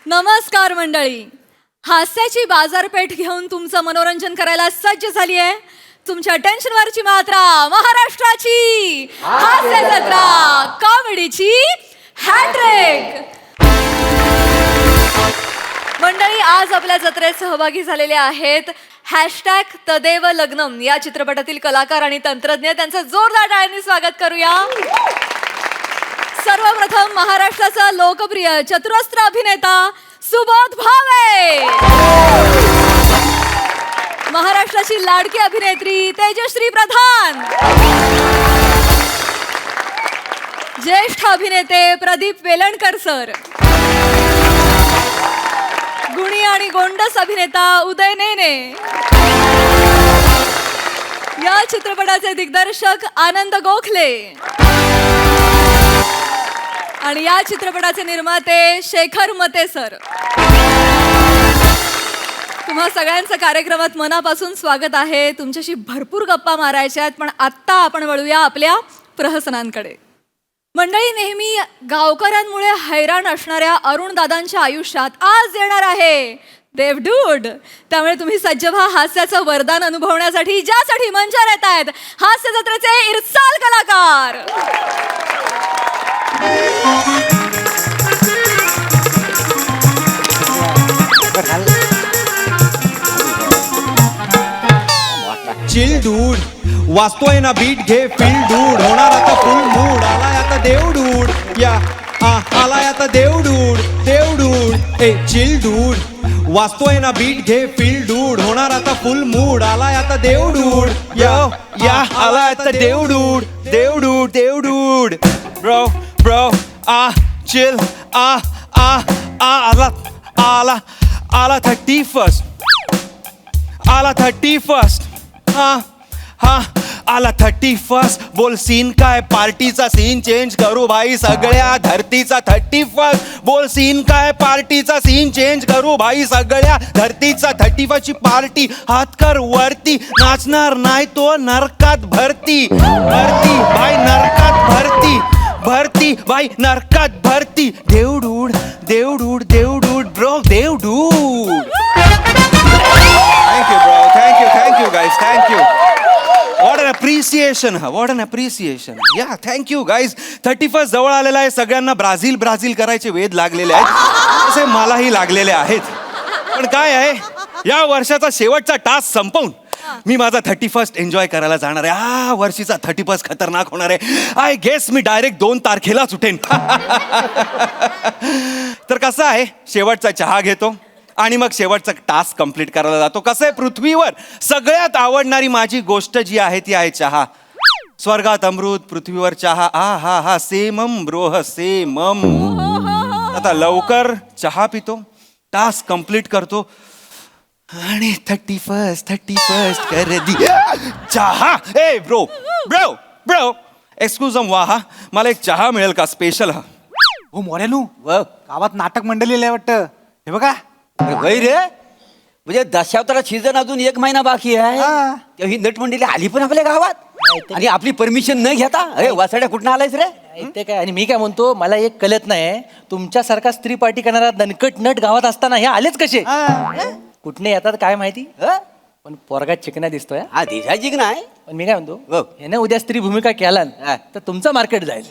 नमस्कार मंडळी. हास्याची बाजारपेठ घेऊन तुमचं मनोरंजन करायला सज्ज झाली आहे. तुमच्या टेन्शनवरची मात्रा महाराष्ट्राची हास्य जत्रा, कॉमेडीची हॅट्रिक. मंडळी, आज आपल्या जत्रेत सहभागी झालेले आहेत #तदेव लग्नम या चित्रपटातील कलाकार आणि तंत्रज्ञ. त्यांचं जोरदार टाळ्यांनी स्वागत करूया. सर्वप्रथम महाराष्ट्राचा लोकप्रिय चतुरस्त्र अभिनेता सुबोध भावे, महाराष्ट्राची लाडकी अभिनेत्री तेजश्री प्रधान, ज्येष्ठ अभिनेते प्रदीप वेलणकर सर, गुणी आणि गोंडस अभिनेता उदय नेने, या चित्रपटाचे दिग्दर्शक आनंद गोखले आणि या चित्रपटाचे निर्माते शेखर मते सर. तुम्हा सगळ्यांचं कार्यक्रमात मनापासून स्वागत आहे. तुमच्याशी भरपूर गप्पा मारायच्या आहेत, पण आत्ता आपण वळूया आपल्या प्रहसनांकडे. मंडळी, नेहमी गावकऱ्यांमुळे हैराण असणाऱ्या अरुण दादांच्या आयुष्यात आज येणार आहे देवडूड. त्यामुळे तुम्ही सज्ज व्हा हास्याचं वरदान अनुभवण्यासाठी, ज्यासाठी मंचावर येत आहेत हास्य जत्रेचे इरसाल कलाकार. चिल डूड वाचतोय ना बीट घे फील डूड. होणार आता फुल मूड. आलाय आता देवडूड या आलाय आता देवडूड देवडूड. ए चिल डूड वाचतोय ना बीट घे फील डूड. होणार आता फुल मूड. आलाय आता देवडूड या आलाय आता देवडूड देवडूड देवडूड. ब्रो ब्रो चिल आला आला आला 31st आला 31st हा आला 31st. बोल सीन काय, पार्टीचा सीन चेंज करू भाई सगळ्या धरतीचा 31st. बोल सीन काय, पार्टीचा सीन चेंज करू भाई सगळ्या धरतीचा 31st ची पार्टी. हात कर वरती, नाचणार नाही तो नरकात भरती भरती भाई नरकात भरती भरती भाई नरकात भरती. देवडूड देवडूड देवडूड ब्रो देवडूड. Thank you bro, thank you guys, thank you. What an appreciation, what an appreciation. Yeah, thank you guys. 31st जवळ आलेला आहे. सगळ्यांना ब्राझील करायचे वेध लागलेले आहेत, तसे मलाही लागलेले आहेत. पण काय आहे, या वर्षाचा शेवटचा टास्क संपवून मी माझा 31st एन्जॉय करायला जाणार आहे. या वर्षीचा 31st खतरनाक होणार आहे. आय गेस मी डायरेक्ट 2 तारखेलाच उठेन. तर कसं आहे, शेवटचा चहा घेतो आणि मग शेवटचा टास्क कंप्लीट करायला जातो. कसं आहे, पृथ्वीवर सगळ्यात आवडणारी माझी गोष्ट जी आहे ती आहे चहा. स्वर्गात अमृत, पृथ्वीवर चहा. हा हा सेमम ब्रोह सेमम. आता लवकर चहा पितो, टास्क कंप्लीट करतो आणि 31st कर दी चहा. ए ब्रो ब्रो ब्रो एक्सक्यूज हा, मला एक चहा मिळेल का स्पेशल? हा हो मोरेलू, गावात नाटक मंडळी आहे वाटतं. हे बघा वय रे, म्हणजे दशावतारा सीझन अजून 1 महिना बाकी आहे. तेव्हा ही नटमंडळी आली पण आपल्या गावात आणि आपली परमिशन न घेता. अरे वासाड्या कुठं आलायस रे? ते काय, आणि मी काय म्हणतो, मला एक कळत नाही, तुमच्यासारखा स्त्री पार्टी करणारा दणकट नट गावात असताना हे आलेच कसे? कुठने येतात काय माहिती, पण पोरगा चिकना दिसतोय. हा दिसायची की नाही, पण मी काय म्हणतो, ह्याने उद्या स्त्री भूमिका केला तर तुमचं मार्केट जाईल.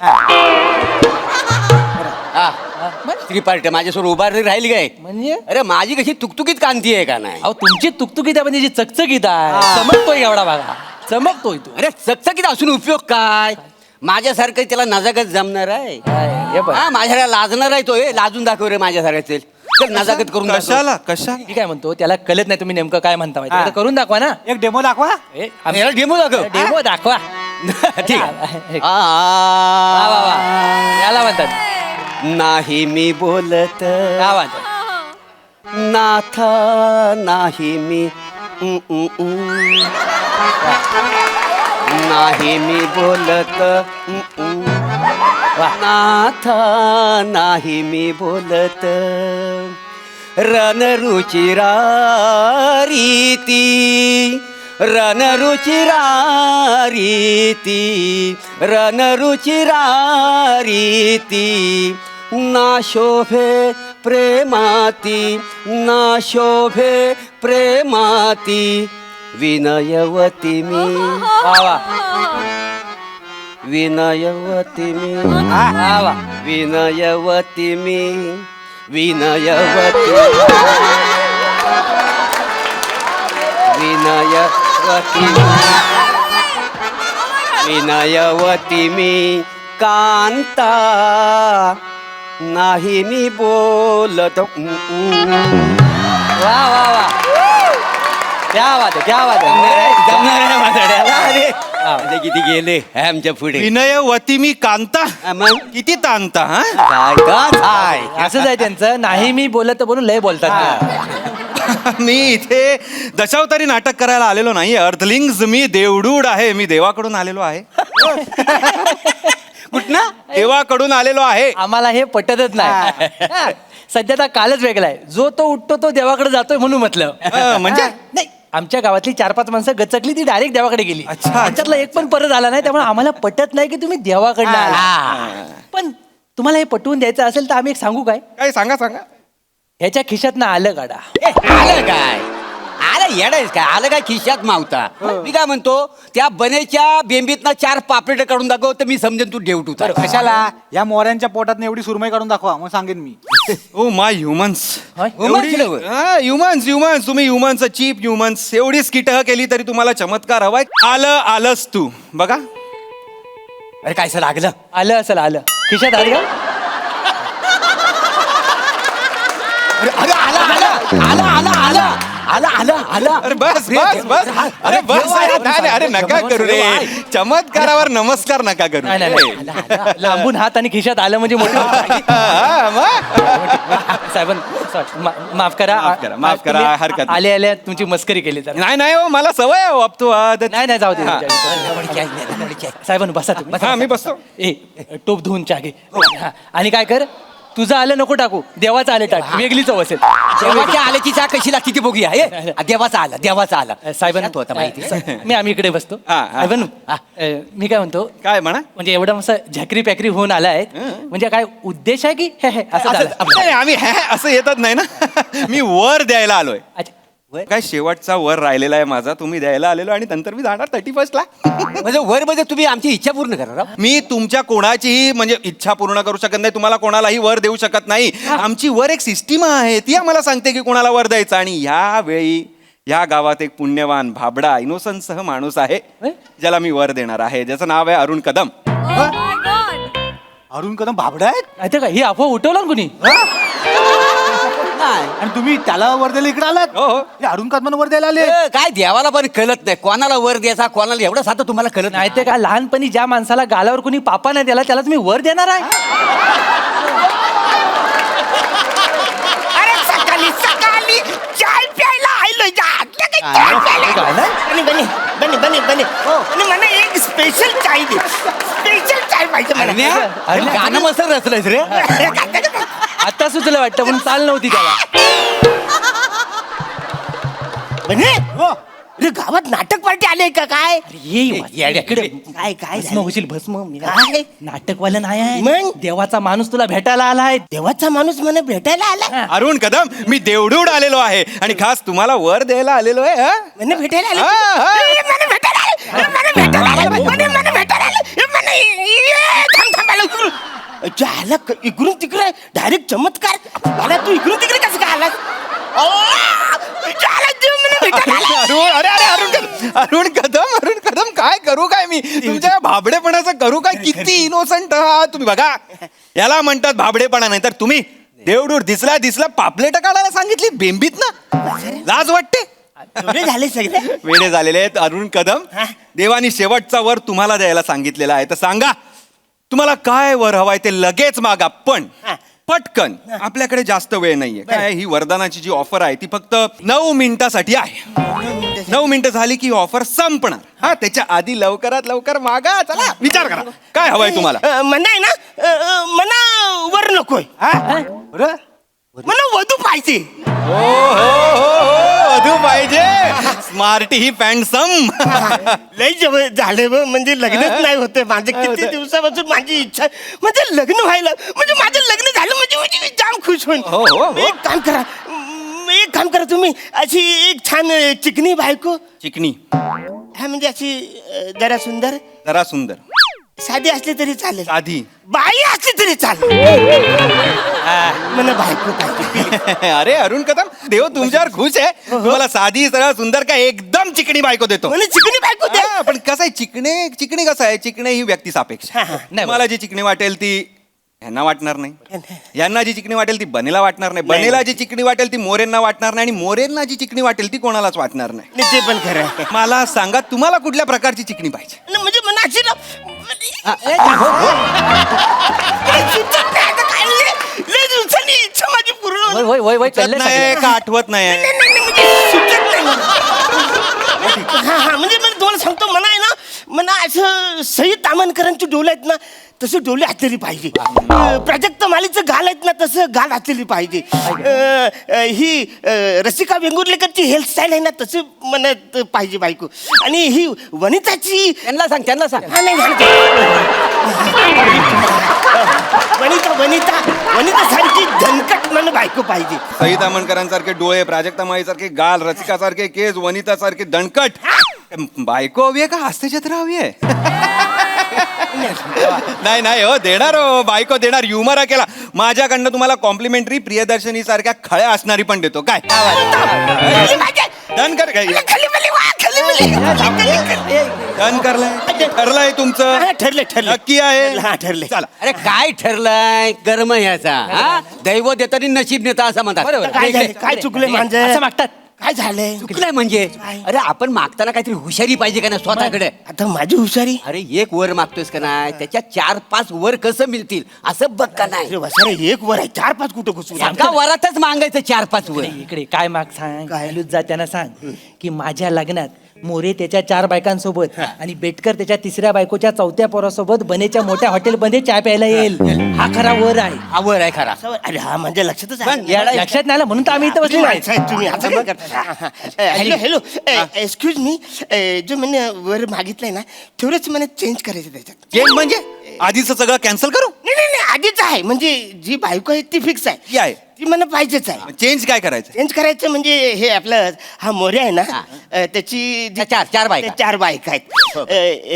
स्त्री पार्टी माझ्यासमोर उभारली राहिली काय? म्हणजे अरे माझी कशी तुकतुकीत कांती आहे का नाही? अहो, तुमची तुकतुकीत आहे, म्हणजे जी चकचकीत आहे, चमकतोय एवढा बघा, चमकतोय तू. अरे चकचकीत असून उपयोग काय? माझ्यासारखं त्याला नजाकत जमणार आहे? हे बघ, हा माझ्याला लाजणार आहे तो. लाजून दाखव रे माझ्यासारखं. चल नजाकत करून दाखव. कशा मी काय म्हणतो, त्याला कळत नाही तुम्ही नेमकं काय म्हणता माहिती, आता करून दाखवा ना. एक डेमो दाखवा. याला डेमो दाखव. डेमो दाखवा. ठीक वा, वा, वा. याला म्हणतात नाही मी बोलत काय म्हणतात, नाथा नाही मी नाही मी बोलत नाथा नाही मी बोलत. रणरुचिरा रीती रणरुचिरा रीती रणरुचिरा रीती ना शोभे प्रेमाती ना शोभे प्रेमाती विनयवती मी वा वा विनयवती मी वा वा विनयवती मी विनयवती विनयवती विनयवती मी कांता नाही मी बोलत वा वा वा क्या बात आहे क्या बात आहे अरे किती गेले आमच्या पुढे विनयवती मी कांता मग किती तांता हा काय का काय असंच आहे त्यांचं नाही मी बोलत बोलून लय बोलतात मी इथे दशावतारी नाटक करायला आलेलो नाही अर्थलिंग्स मी देवडूड आहे मी देवाकडून आलेलो आहे कुठनं देवाकडून आलेलो आहे आम्हाला हे पटतच नाही हा. सध्या तर कालच वेगळा आहे जो तो उठतो तो देवाकडे जातोय म्हणून म्हटलं म्हणजे नाही आमच्या गावातली 4-5 माणसं गचकली ती डायरेक्ट देवाकडे गेली अच्छा. त्याच्यातला एक पण परत आला नाही त्यामुळे आम्हाला पटत नाही की तुम्ही देवाकडनं आला. पण तुम्हाला हे पटवून द्यायचं असेल तर आम्ही एक सांगू काय काय सांगा सांगा ह्याच्या खिशात ना आलं काढा आलं काय आलं येडायच काय आलं काय खिशात मावता मी काय म्हणतो त्या बनेच्या बेंबीतनं 4 पापलेट काढून दाखव तर मी समजेन तू डेवटू कशाला या मोऱ्यांच्या पोटात एवढी सुरमई काढून दाखवा मग सांगेन मी ओ माय ह्युमन्स होय? ह्युमन्स तुम्ही ह्युमन्स चीप ह्युमन्स एवढीच कीटक केली तरी तुम्हाला चमत्कार हवाय आलंच तू बघा अरे काय सर लागलं आलं असेल आलं खिशात आलं का अरे आला आला आला आला आला आला आला आला अरे बस अरे बस अरे नका करू रे चमत्कारावर नमस्कार नका करू नाही, नाही, नाही. लांबून हात आणि खिशात आलं म्हणजे मोठं हा, मग? साहेबां माफ करा माफ करा, तुम्ही हरकत नाही. आले आले तुमची मस्करी केली तर नाही हो मला सवय आहे अब तो नाही नाही जाऊ दे हा. साहेबांनो बसा तुम्ही हा मी बसतो ए टोप धुवून चहा घे हा. आणि काय कर तुझं आलं नको टाकू देवाचं आलं टाक वेगळी चव असेल देवाच्या आल्याची चहा कशी लागते ती बघूया हे देवाचा आला देवाचा आला साहेबांना तो आता माहिती मी आम्ही इकडे बसतो हा, हा. साहेबांनो, मी काय म्हणतो काय म्हणा म्हणजे एवढं असं झकरी पॅकरी होऊन आला आहे म्हणजे काय उद्देश आहे की हे असं झालं? नाही, आम्ही असं येतच नाही ना मी वर द्यायला आलोय अच्छा. काय शेवटचा वर राहिलेला आहे माझा तुम्ही द्यायला आलेलो आणि नंतर मी जाणार 31 ला म्हणजे वर मध्ये तुम्ही आमची इच्छा पूर्ण करा मी तुमच्या कोणाचीही म्हणजे इच्छा पूर्ण करू शकत नाही तुम्हाला कोणालाही वर देऊ शकत नाही आमची वर एक सिस्टीम आहे ती आम्हाला सांगते की कोणाला वर द्यायचं आणि यावेळी या गावात एक पुण्यवान भाबडा इनोसन्स सह माणूस आहे ज्याला मी वर देणार आहे ज्याचं नाव आहे अरुण कदम अरुण कदम भाबडा आहेत माहिती का ही अफवा उठवला ना कुणी आणि तुम्ही त्याला वर द्यायला इकडे आलात हो, हो. हे अरुण कदम वर द्यायला आले काय देवाला पण कळत नाही कोणाला वर द्यायचा कोणाला एवढं साधं तुम्हाला कळत नाही ते काय लहानपणी ज्या माणसाला गालावर कुणी पापा नाही द्याला त्याला तुम्ही वर देणार आहे अरे सकाळी सकाळी चाय प्यायला आलोय चाय प्यायला बनी मला एक स्पेशल चाय दे स्पेशल चाय पाहिजे मला. अरे गाणं मस्त रचलंयस रे आता सुचलं वाटतं पण चाल नव्हती त्याला बने अरे गावात नाटक पार्टी आले का काय इकडे काय काय भस्म होशील भस्म मी काय? नाटकवाला नाही आहे मग? देवाचा माणूस तुला भेटायला आलाय देवाचा माणूस मला भेटायला आला अरुण कदम मी देवडूड आलेलो आहे आणि खास तुम्हाला वर द्यायला आलेलो आहे हा? मला भेटायला आला हा, हा. मला भेटायला आला मला भेटायला आला मला भेटायला आला मला थांब थांब आला इकडून तिकडे डायरेक्ट चमत्कार मला तू इकडून तिकडे कसं काय आला अरुण कदम काय करू काय मी तुमच्या भाबडेपणाचं करू काय किती इनोसंट आहात तुम्ही बघा याला म्हणतात भाबडेपणा नाही तर तुम्ही देवडूर दिसला पापलेट काढायला सांगितली बेंबीत ना लाज वाटते एवढे झाले सगळे वेडे झालेले आहेत अरुण कदम देवानी शेवटचा वर तुम्हाला द्यायला सांगितलेला आहे तर सांगा तुम्हाला काय वर हवाय ते लगेच मागा पण पटकन आपल्याकडे जास्त वेळ नाहीये काय ही वरदानाची जी ऑफर आहे ती फक्त 9 मिनिटासाठी आहे 9 मिनिटं झाली की ऑफर संपणार हा त्याच्या आधी लवकरात लवकर मागा चला विचार करा काय हवंय तुम्हाला मना आहे ना मना वर नकोय बरं मला वधू पाहिजे हो वधू पाहिजे स्मार्टी ही पॅन्डसम. लय जवळ झाले म्हणजे लग्नच नाही होते माझे किती दिवसापासून माझी इच्छा म्हणजे लग्न व्हायला म्हणजे माझं लग्न झालं म्हणजे मी जाम खुश होईन. हो, हो, हो. एक काम करा तुम्ही अशी एक छान चिकनी बायको चिकनी हा म्हणजे अशी जरा सुंदर जरा सुंदर साधी असली तरी चालेल साधी बाई असली तरी चालेल मला बायको पाहिजे. अरे अरुण कदम देव तुमच्यावर खुश आहे. तुम्हाला साधी सरळ सुंदर का एकदम चिकणी बायको देतो. मला चिकनी बायको द्या. हा, पण कसं आहे चिकणे कसं आहे चिकणे ही व्यक्ती सापेक्ष. हा, हा. नाही, मला जी चिकणी वाटेल ती ह्यांना वाटणार नाही. यांना जी चिकणी वाटेल ती बनेला वाटणार नाही. बनेला जी चिकणी वाटेल ती मोरेंना वाटणार नाही. आणि मोरेंना जी चिकणी वाटेल ती कोणालाच वाटणार नाही. नाही, ते पण खरं आहे. मला सांगा तुम्हाला कुठल्या प्रकारची चिकणी पाहिजे. नाही, म्हणजे मला अशी ना लय दिवसांनी इच्छा माझी पूर्ण वय वय वय वय सुचत कळलं नाही सगळं. का आठवत नाही. हा हा म्हणजे मी तुम्हाला सांगतो मला आहे ना मला असं सई तामणकरांची डोळे आहेत ना तसं डोळे असलेली पाहिजे. प्राजक्त मालीचं गाल आहेत ना तसं गाल असलेली पाहिजे. ही रसिका वेंगुर्लेकरची हेअरस्टाईल आहे ना तसं म्हणत पाहिजे बायको. आणि ही वनिताची त्यांना सांग हा, नाही, वनिता वनिता वनिता सारखी धनकट मन बायको पाहिजे. सई तामणकरांसारखे डोळे प्राजक्ता माळीसारखे गाल रसिकासारखे केस वनितासारखे दणकट बायको हवी आहे का हास्यचित्र हवी आहे. नाही नाही हो देणार हो बायको देणार. ह्युमर केला माझ्याकडनं तुम्हाला कॉम्प्लिमेंटरी प्रियदर्शनी सारख्या खळ्या असणारी पण देतो. काय डन कर काय डन करलंय ठरलंय तुमचं हा, ठरलं नक्की आहे. हा ठरले. चला अरे काय ठरलंय कर्म ह्याचा हा दैव देतानी नशीब नेता असं म्हणतात. काय झालं? काय चुकले मांजर असं मागतात. काय झालंय चुकलंय म्हणजे अरे आपण मागताना काहीतरी हुशारी पाहिजे का नाही स्वतःकडे. आता माझी हुशारी अरे एक वर मागतोयस का नाही त्याच्यात 4-5 वर कसं मिळतील असं बघ का नाही. अरे वसारे एक वर आहे 4-5 कुठं घुसून एका वरातच मागायचं 4-5 वर. इकडे काय माग सांग काय? हलूच जा त्यांना सांग की माझ्या लग्नात मोरे त्याच्या 4 बायकांसोबत आणि बेटकर त्याच्या 3ऱ्या बायकोच्या 4थ्या पोरासोबत बनेच्या मोठ्या हॉटेलमध्ये चहा प्यायला येईल. हा खरा वर आहे. हा वर आहे खरा. अरे हा माझ्या लक्षातच पण आलं. येडा लक्षात नाही आलं म्हणून तर आम्ही इथं बसलो माणसं आहेत तुम्ही असं काय करता? हॅलो हॅलो एक्सक्यूज मी जो मैंने वर मागितलंय ना तेवढंच मला चेंज करायचं त्याच्यात. चेंज म्हणजे आधीच सगळं कॅन्सल करू. नाही आधीच आहे म्हणजे जी बायको आहे ती फिक्स आहे ती आहे. ती मला पाहिजेच आहे. चेंज काय करायचं. चेंज करायचं म्हणजे हे आपलं हा मोरे आहे ना त्याची जी- त्या चार बायका. त्या 4 बायका आहेत.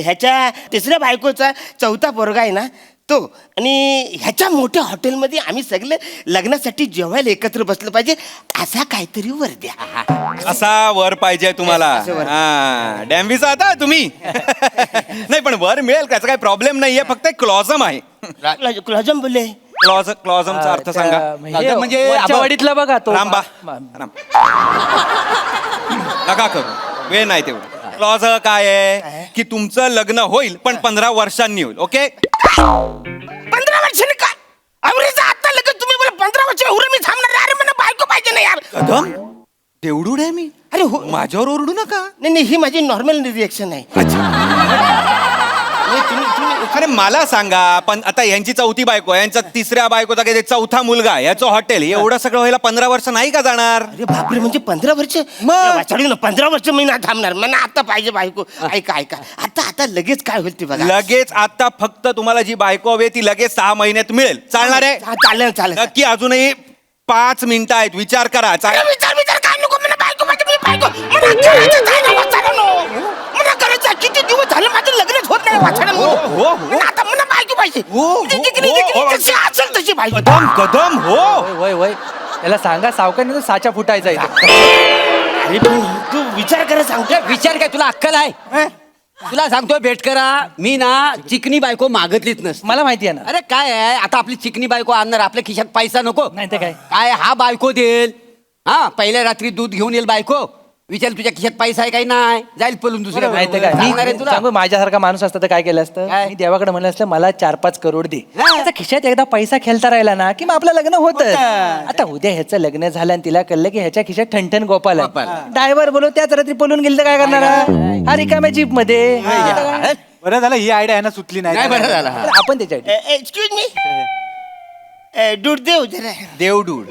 ह्याच्या 3ऱ्या बायकोचा 4था पोरगा आहे ना तो आणि ह्याच्या मोठ्या हॉटेलमध्ये आम्ही सगळे लग्नासाठी जेवायला एकत्र बसलं पाहिजे असा काहीतरी वर द्या. असा वर पाहिजे तुम्हाला. असं वर. हा डॅम्बीचा आता तुम्ही नाही पण वर मिळेल त्याचा काही प्रॉब्लेम नाहीये फक्त एक क्लॉझम आहे. क्लॉजम बोलले क्लॉझमचा अर्थ सांगा. म्हणजे म्हणजे वरच्या वाडीतला बघा तो रामबा नका करू वेळ नाही तेवढं. क्लॉज काय आहे की तुमचं लग्न होईल पण 15 वर्षांनी होईल. ओके 15 वर्षांनी का अमरीचा आता लगेच तुम्ही बोला 15 वर्ष एवढं मी थांबणार. अरे मला बायको पाहिजे ना यार. कदम तेवढूड आहे मी. अरे हो माझ्यावर ओरडू नका. नाही ही माझी नॉर्मल रिएक्शन आहे. अरे मला सांगा पण आता यांची 4थी बायको यांचा 3ऱ्या बायकोचा काही 4था मुलगा याचं हॉटेल एवढं सगळं व्हायला 15 वर्ष नाही का जाणार. अरे बापरे म्हणजे 15 वर्ष मग? वाचाडी ना 15 वर्ष मी ना थांबणार मला आता पाहिजे बायको. ऐका आता लगेच काय होईल ते बघा. लगेच आता फक्त तुम्हाला जी बायको हवी आहे ती लगेच 6 महिन्यात मिळेल. चालणार आहे. हा, चालेल नक्की अजूनही 5 मिनिटं आहेत विचार करा. अरे विचार काय नको मला बायको पाहिजे मी बायको मला करायचं आहे ना, वाचाड्यानो. मला करायचं आहे. किती दिवस झालं माझं लग्नच होत नाही वाचाड्यानो. हो. मला आता मला बायको पाहिजे. म्हणजे जिकरी जशी असेल तशी पाहिजे. कदम हो वय वय त्याला सांगा सावकाने तो साचा फुटायचा इथं. अरे पण तू विचार करा सांगतो. विचार काय तुला अक्कल आहे. तुला सांगतोय भेट करा मी ना चिकनी बायको मागतलीच नसते. मला माहिती आहे ना. अरे काय आहे आता आपली चिकनी बायको आणणार आपल्या खिशात पैसा नको. नाही तर काय. काय हा बायको देईल. हा पहिल्या रात्री दूध घेऊन येईल बायको विचार तुझ्या खिशात पैसा आहे काही नाही जाईल पळून दुसऱ्या नाही तर काय. सांगणार आहे तुला. सांगू माझ्यासारखा माणूस असता तर काय केलं असतं काय? मी देवाकडे म्हणलं असतं मला 4-5 करोड दे. हा. त्याचा खिशात एकदा पैसा खेळता राहिला ना की मग आपलं लग्न होतं. आता उद्या ह्याचं लग्न झालं आणि तिला कळलं की ह्याच्या खिशात ठणठण गोपाल ड्रायव्हर बोलव त्याच रात्री पळून गेली तर काय करणार हा रिकाम्या जीप मध्ये. बरं झालं ही आयडिया आहे ना सुटली नाही नाही. बरं झालं हा. आपण त्याच्या एक्सक्यूज मी दूध देऊ जरा. देवडूड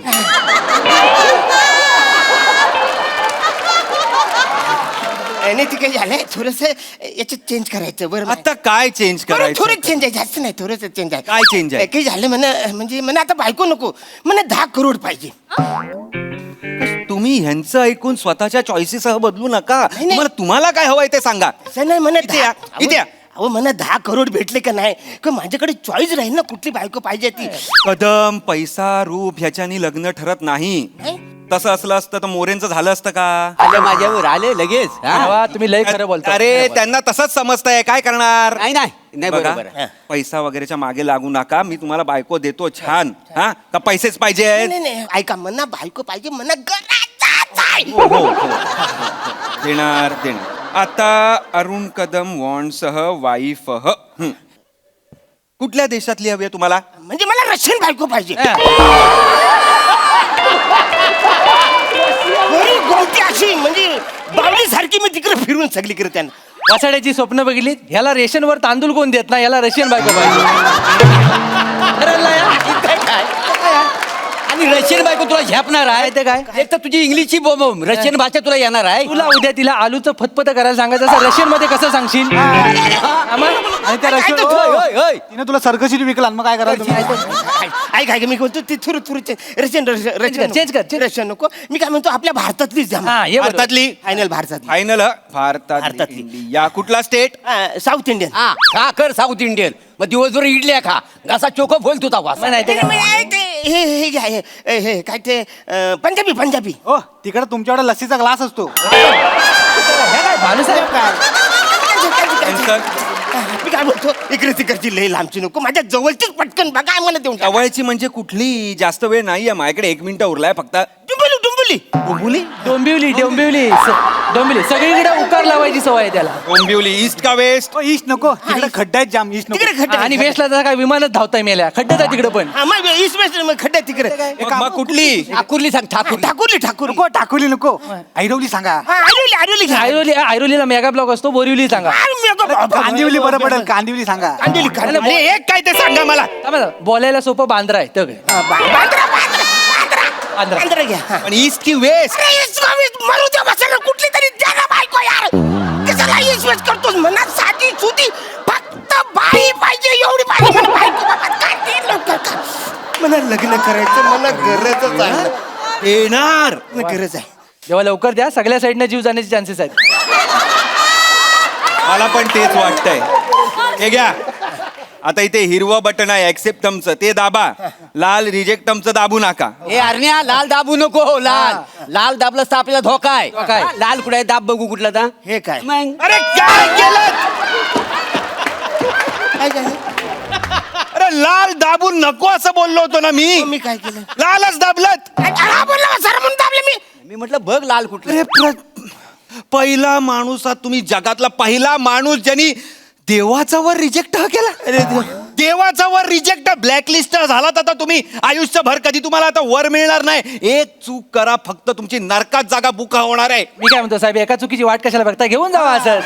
नाही ते काय झालंय थोडस याच्यात चेंज करायचं बरं आता काय चेंज करायचं थोडं चेंज आहे जास्त नाही थोडंसं चेंज आहे काय change आहे? काही झालं म्हणजे मला आता बायको नको मला 10 करोड पाहिजे तुम्ही ह्यांचं ऐकून स्वतःच्या चॉईसेसह बदलू नका नाही. तुम्हाला काय हवंय ते सांगा असं नाही म्हणत इथे या, इथे या. अहो मला 10 करोड भेटले का नाही का माझ्याकडे चॉईस राहील ना कुठली बायको पाहिजे ती कदम पैसा रूप ह्याच्यानी लग्न ठरत नाही तसं असलं असतं तर मोरेंचं झालं असतं का आले माझ्यावर आले लगेच हा? भावा, तुम्ही लय खरं बोलता अरे त्यांना तसंच समजतंय काय करणार नाही नाही नाही बघा, बरोबर आहे. पैसा वगैरेच्या मागे लागू नका मी तुम्हाला बायको देतो छान हा का पैसेच पाहिजे नाही, आहेत नाही नाही ऐका मना बायको पाहिजे मना गरजाच आहे. देणार आता अरुण कदम वॉन्ड सह वाईफ कुठल्या देशातली हवी आहे तुम्हाला म्हणजे मला रशियन बायको पाहिजे बरी गोमटी अशी म्हणजे बावली सारखी मी तिकडे फिरून सगळीकडे त्यांना वासाड्याची स्वप्न बघितली ह्याला रेशनवर तांदूळ कोण देत नाही याला रशियन बायको पाहिजे ठरवलं या? आणि रशियन बायको तुला झेपणार आहे ते काय? एक तर तुझी इंग्लिशची रशियन भाषा तुला येणार आहे तुला उद्या तिला आलूचं फतफत करायला सांगायचं असं रशियन मध्ये कसं सांगशील हा, मग? आणि त्या काय रशियन तो- होय, होय, होय. तिने तुला सर्कशीने विकला मग काय करायचं तुम्ही? ऐक मी म्हणतो ते थुरू थुरू रशियन change कर. रशियन नको मी काय म्हणतो आपल्या भारतातलीच द्या हा, ये बरोबर. भारतातली फायनल भारतातली फायनल भारतातली. या कुठला स्टेट साऊथ इंडियन हा खा कर साऊथ इंडियन मग दिवसभर इडल्या खा घासा चोख बोल तुझा वास मग नाही ते काय? हे घ्या, हे काय ते पंजाबी हो तिकडे तुमच्याकडे लस्सीचा ग्लास असतो भानुसाहेब काय मी काय म्हणतो इकडे तिकडची लई लांबची नको माझ्या जवळचीच पटकन बघा मला देऊन टाका. जवळची म्हणजे कुठली जास्त वेळ नाहीये माझ्याकडे 1 मिनिट उरलाय फक्त डुंबुली डोंबिवली सगळीकडे उकार लावायची सवय आहे त्याला डोंबिवली ईस्ट का वेस्ट ईस्ट नको तिकडे खड्डा आहेत जाम ईस्ट नको तिकडे खड्डे आणि वेस्टला जरा काय विमानच धावताय मेल्या खड्ड्यात आहे तिकडे पण हा मग ईस्ट वेस्ट मग खड्डे तिकडे मग कुठली ठाकूरली सांग ठाकूर ठाकूर नको टाकोली नको ऐरवली सांगा आरोली घ्या आयरोलीला मेगा ब्लॉक असतो बोरिवली सांगा कांदिवली बरं पडेल कांदिवली सांगा अरे एक काय ते सांगा मला थांबा, बोलायला सोपं बांद्रा आहे तर बांद्रा घ्या हा. पण ईस्ट की वेस्ट अरे ईस्ट वेस्ट मारू द्या बसायला कुठली तरी द्या ना बायको यार कशाला ईस्ट वेस्ट करतोस म्हणा साधी सुधी फक्त बाई पाहिजे एवढी पाहिजे मला बायको बाबा काय ते लवकर कर. मला लग्न करायचं मला गरजच आहे येणार मला गरज आहे जेव्हा लवकर द्या सगळ्या साईडनं जीव जाण्याचे चान्सेस आहेत मला पण तेच वाटतंय हे घ्या आता इथे हिरवं बटन आहे ऍक्सेप्ट थमचं ते दाबा लाल रिजेक्ट थमचं दाबू नका हे अरण्या लाल दाबू नको हो लाल दाबलंस तर आपल्याला धोका आहे काय? हा, लाल कुठे आहे दाब बघू कुठला तर हे काय मग अरे काय केलं काय झालं अरे लाल दाबून नको असं बोललो होतो ना मी काय केलं लालच दाबलत हा बोलला सर म्हणून दाबले मी म्हटलं बघ लाल कुठलं अरे पहिला माणूस आहात तुम्ही जगातला पहिला माणूस ज्यांनी देवाचा वर रिजेक्ट केला देवाचा वर रिजेक्ट ब्लॅकलिस्ट झालात आता तुम्ही आयुष्यभर कधी तुम्हाला आता वर मिळणार नाही एक चूक करा फक्त तुमची नरकात जागा बुका होणार आहे मी काय म्हणतो साहेब एका चुकीची वाट कशाला बघता घेऊन जावा असं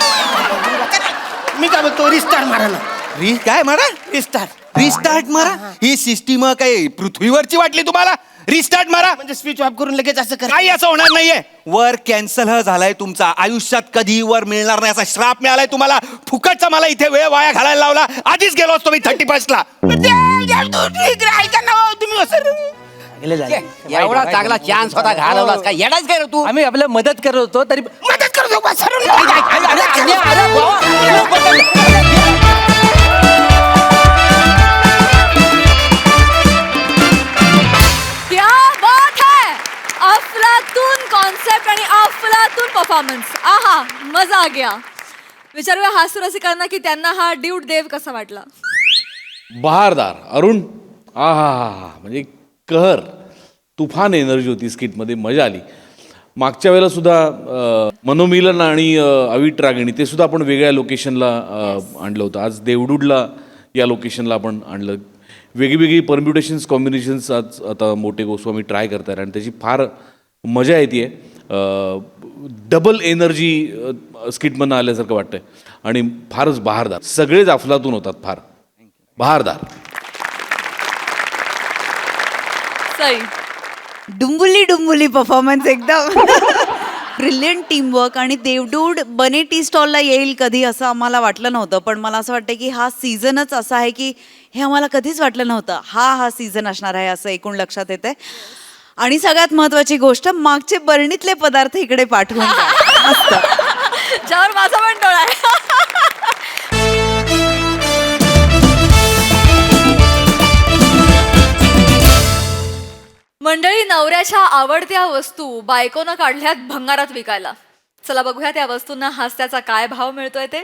मी काय म्हणतो रिस्टार्ट मारा ना काय मारा रिस्टार्ट मारा ही सिस्टीम काय पृथ्वीवरची वाटली तुम्हाला रिस्टार्ट मारा म्हणजे स्विच ऑफ करून लगेच असं कर काही असं होणार नाहीये वर कॅन्सल झालाय तुमचा आयुष्यात कधी वर मिळणार नाही असा श्राप मिळालाय तुम्हाला फुकटचा मला इथे वेळ वाया घालायला लावला आधीच गेलो असतो मी 31 ला ऐका ना हो, तुम्ही असं गेले झाले. एवढा चांगला चान्स होता घालवलास काय येडाच काय रे तू आम्ही आपल्या मदत करत होतो तरी मदत करतो बा, सरून क्या बात है अफलातून कॉन्सेप्ट आणि अफलातून परफॉर्मन्स आहा मजा आ गया विचारूया हास्य रसिकांना की त्यांना हा ड्यूट देव कसा वाटला बहारदार अरुण हा हा हा हा म्हणजे कहर तुफान एनर्जी होती स्किटमध्ये मजा आली मागच्या वेळेला सुद्धा मनोमिलन आणि अविट रागिणी ते सुद्धा आपण वेगळ्या लोकेशनला आणलं होतं आज देवडूडला या लोकेशनला आपण आणलं वेगळी परम्युटेशन्स कॉम्बिनेशन्स आज आता मोठे गोस्वामी ट्राय करतात आणि त्याची फार मजा येते डबल एनर्जी स्किटमधनं आल्यासारखं वाटतंय आणि फारच बहारदार सगळेच अफलातून होतात फार बहारदार सई डुंबुली परफॉर्मन्स एकदम ब्रिलियंट टीमवर्क आणि देवडूड बने टी स्टॉलला येईल कधी असं आम्हाला वाटलं नव्हतं, पण मला असं वाटतं की हा सीझनच असा आहे की हे आम्हाला कधीच वाटलं नव्हतं हा सीझन असणार आहे असं एकूण लक्षात येते. आणि सगळ्यात महत्वाची गोष्ट, मागचे बरणीतले पदार्थ इकडे पाठवून द्या. मस्त. ज्यावर माझा पण डोळा आहे. मंडळी, नवऱ्याच्या आवडत्या वस्तू बायकोनं काढल्यात भंगारात विकायला. चला बघूया त्या वस्तूंना हास्याचा काय भाव मिळतोय ते.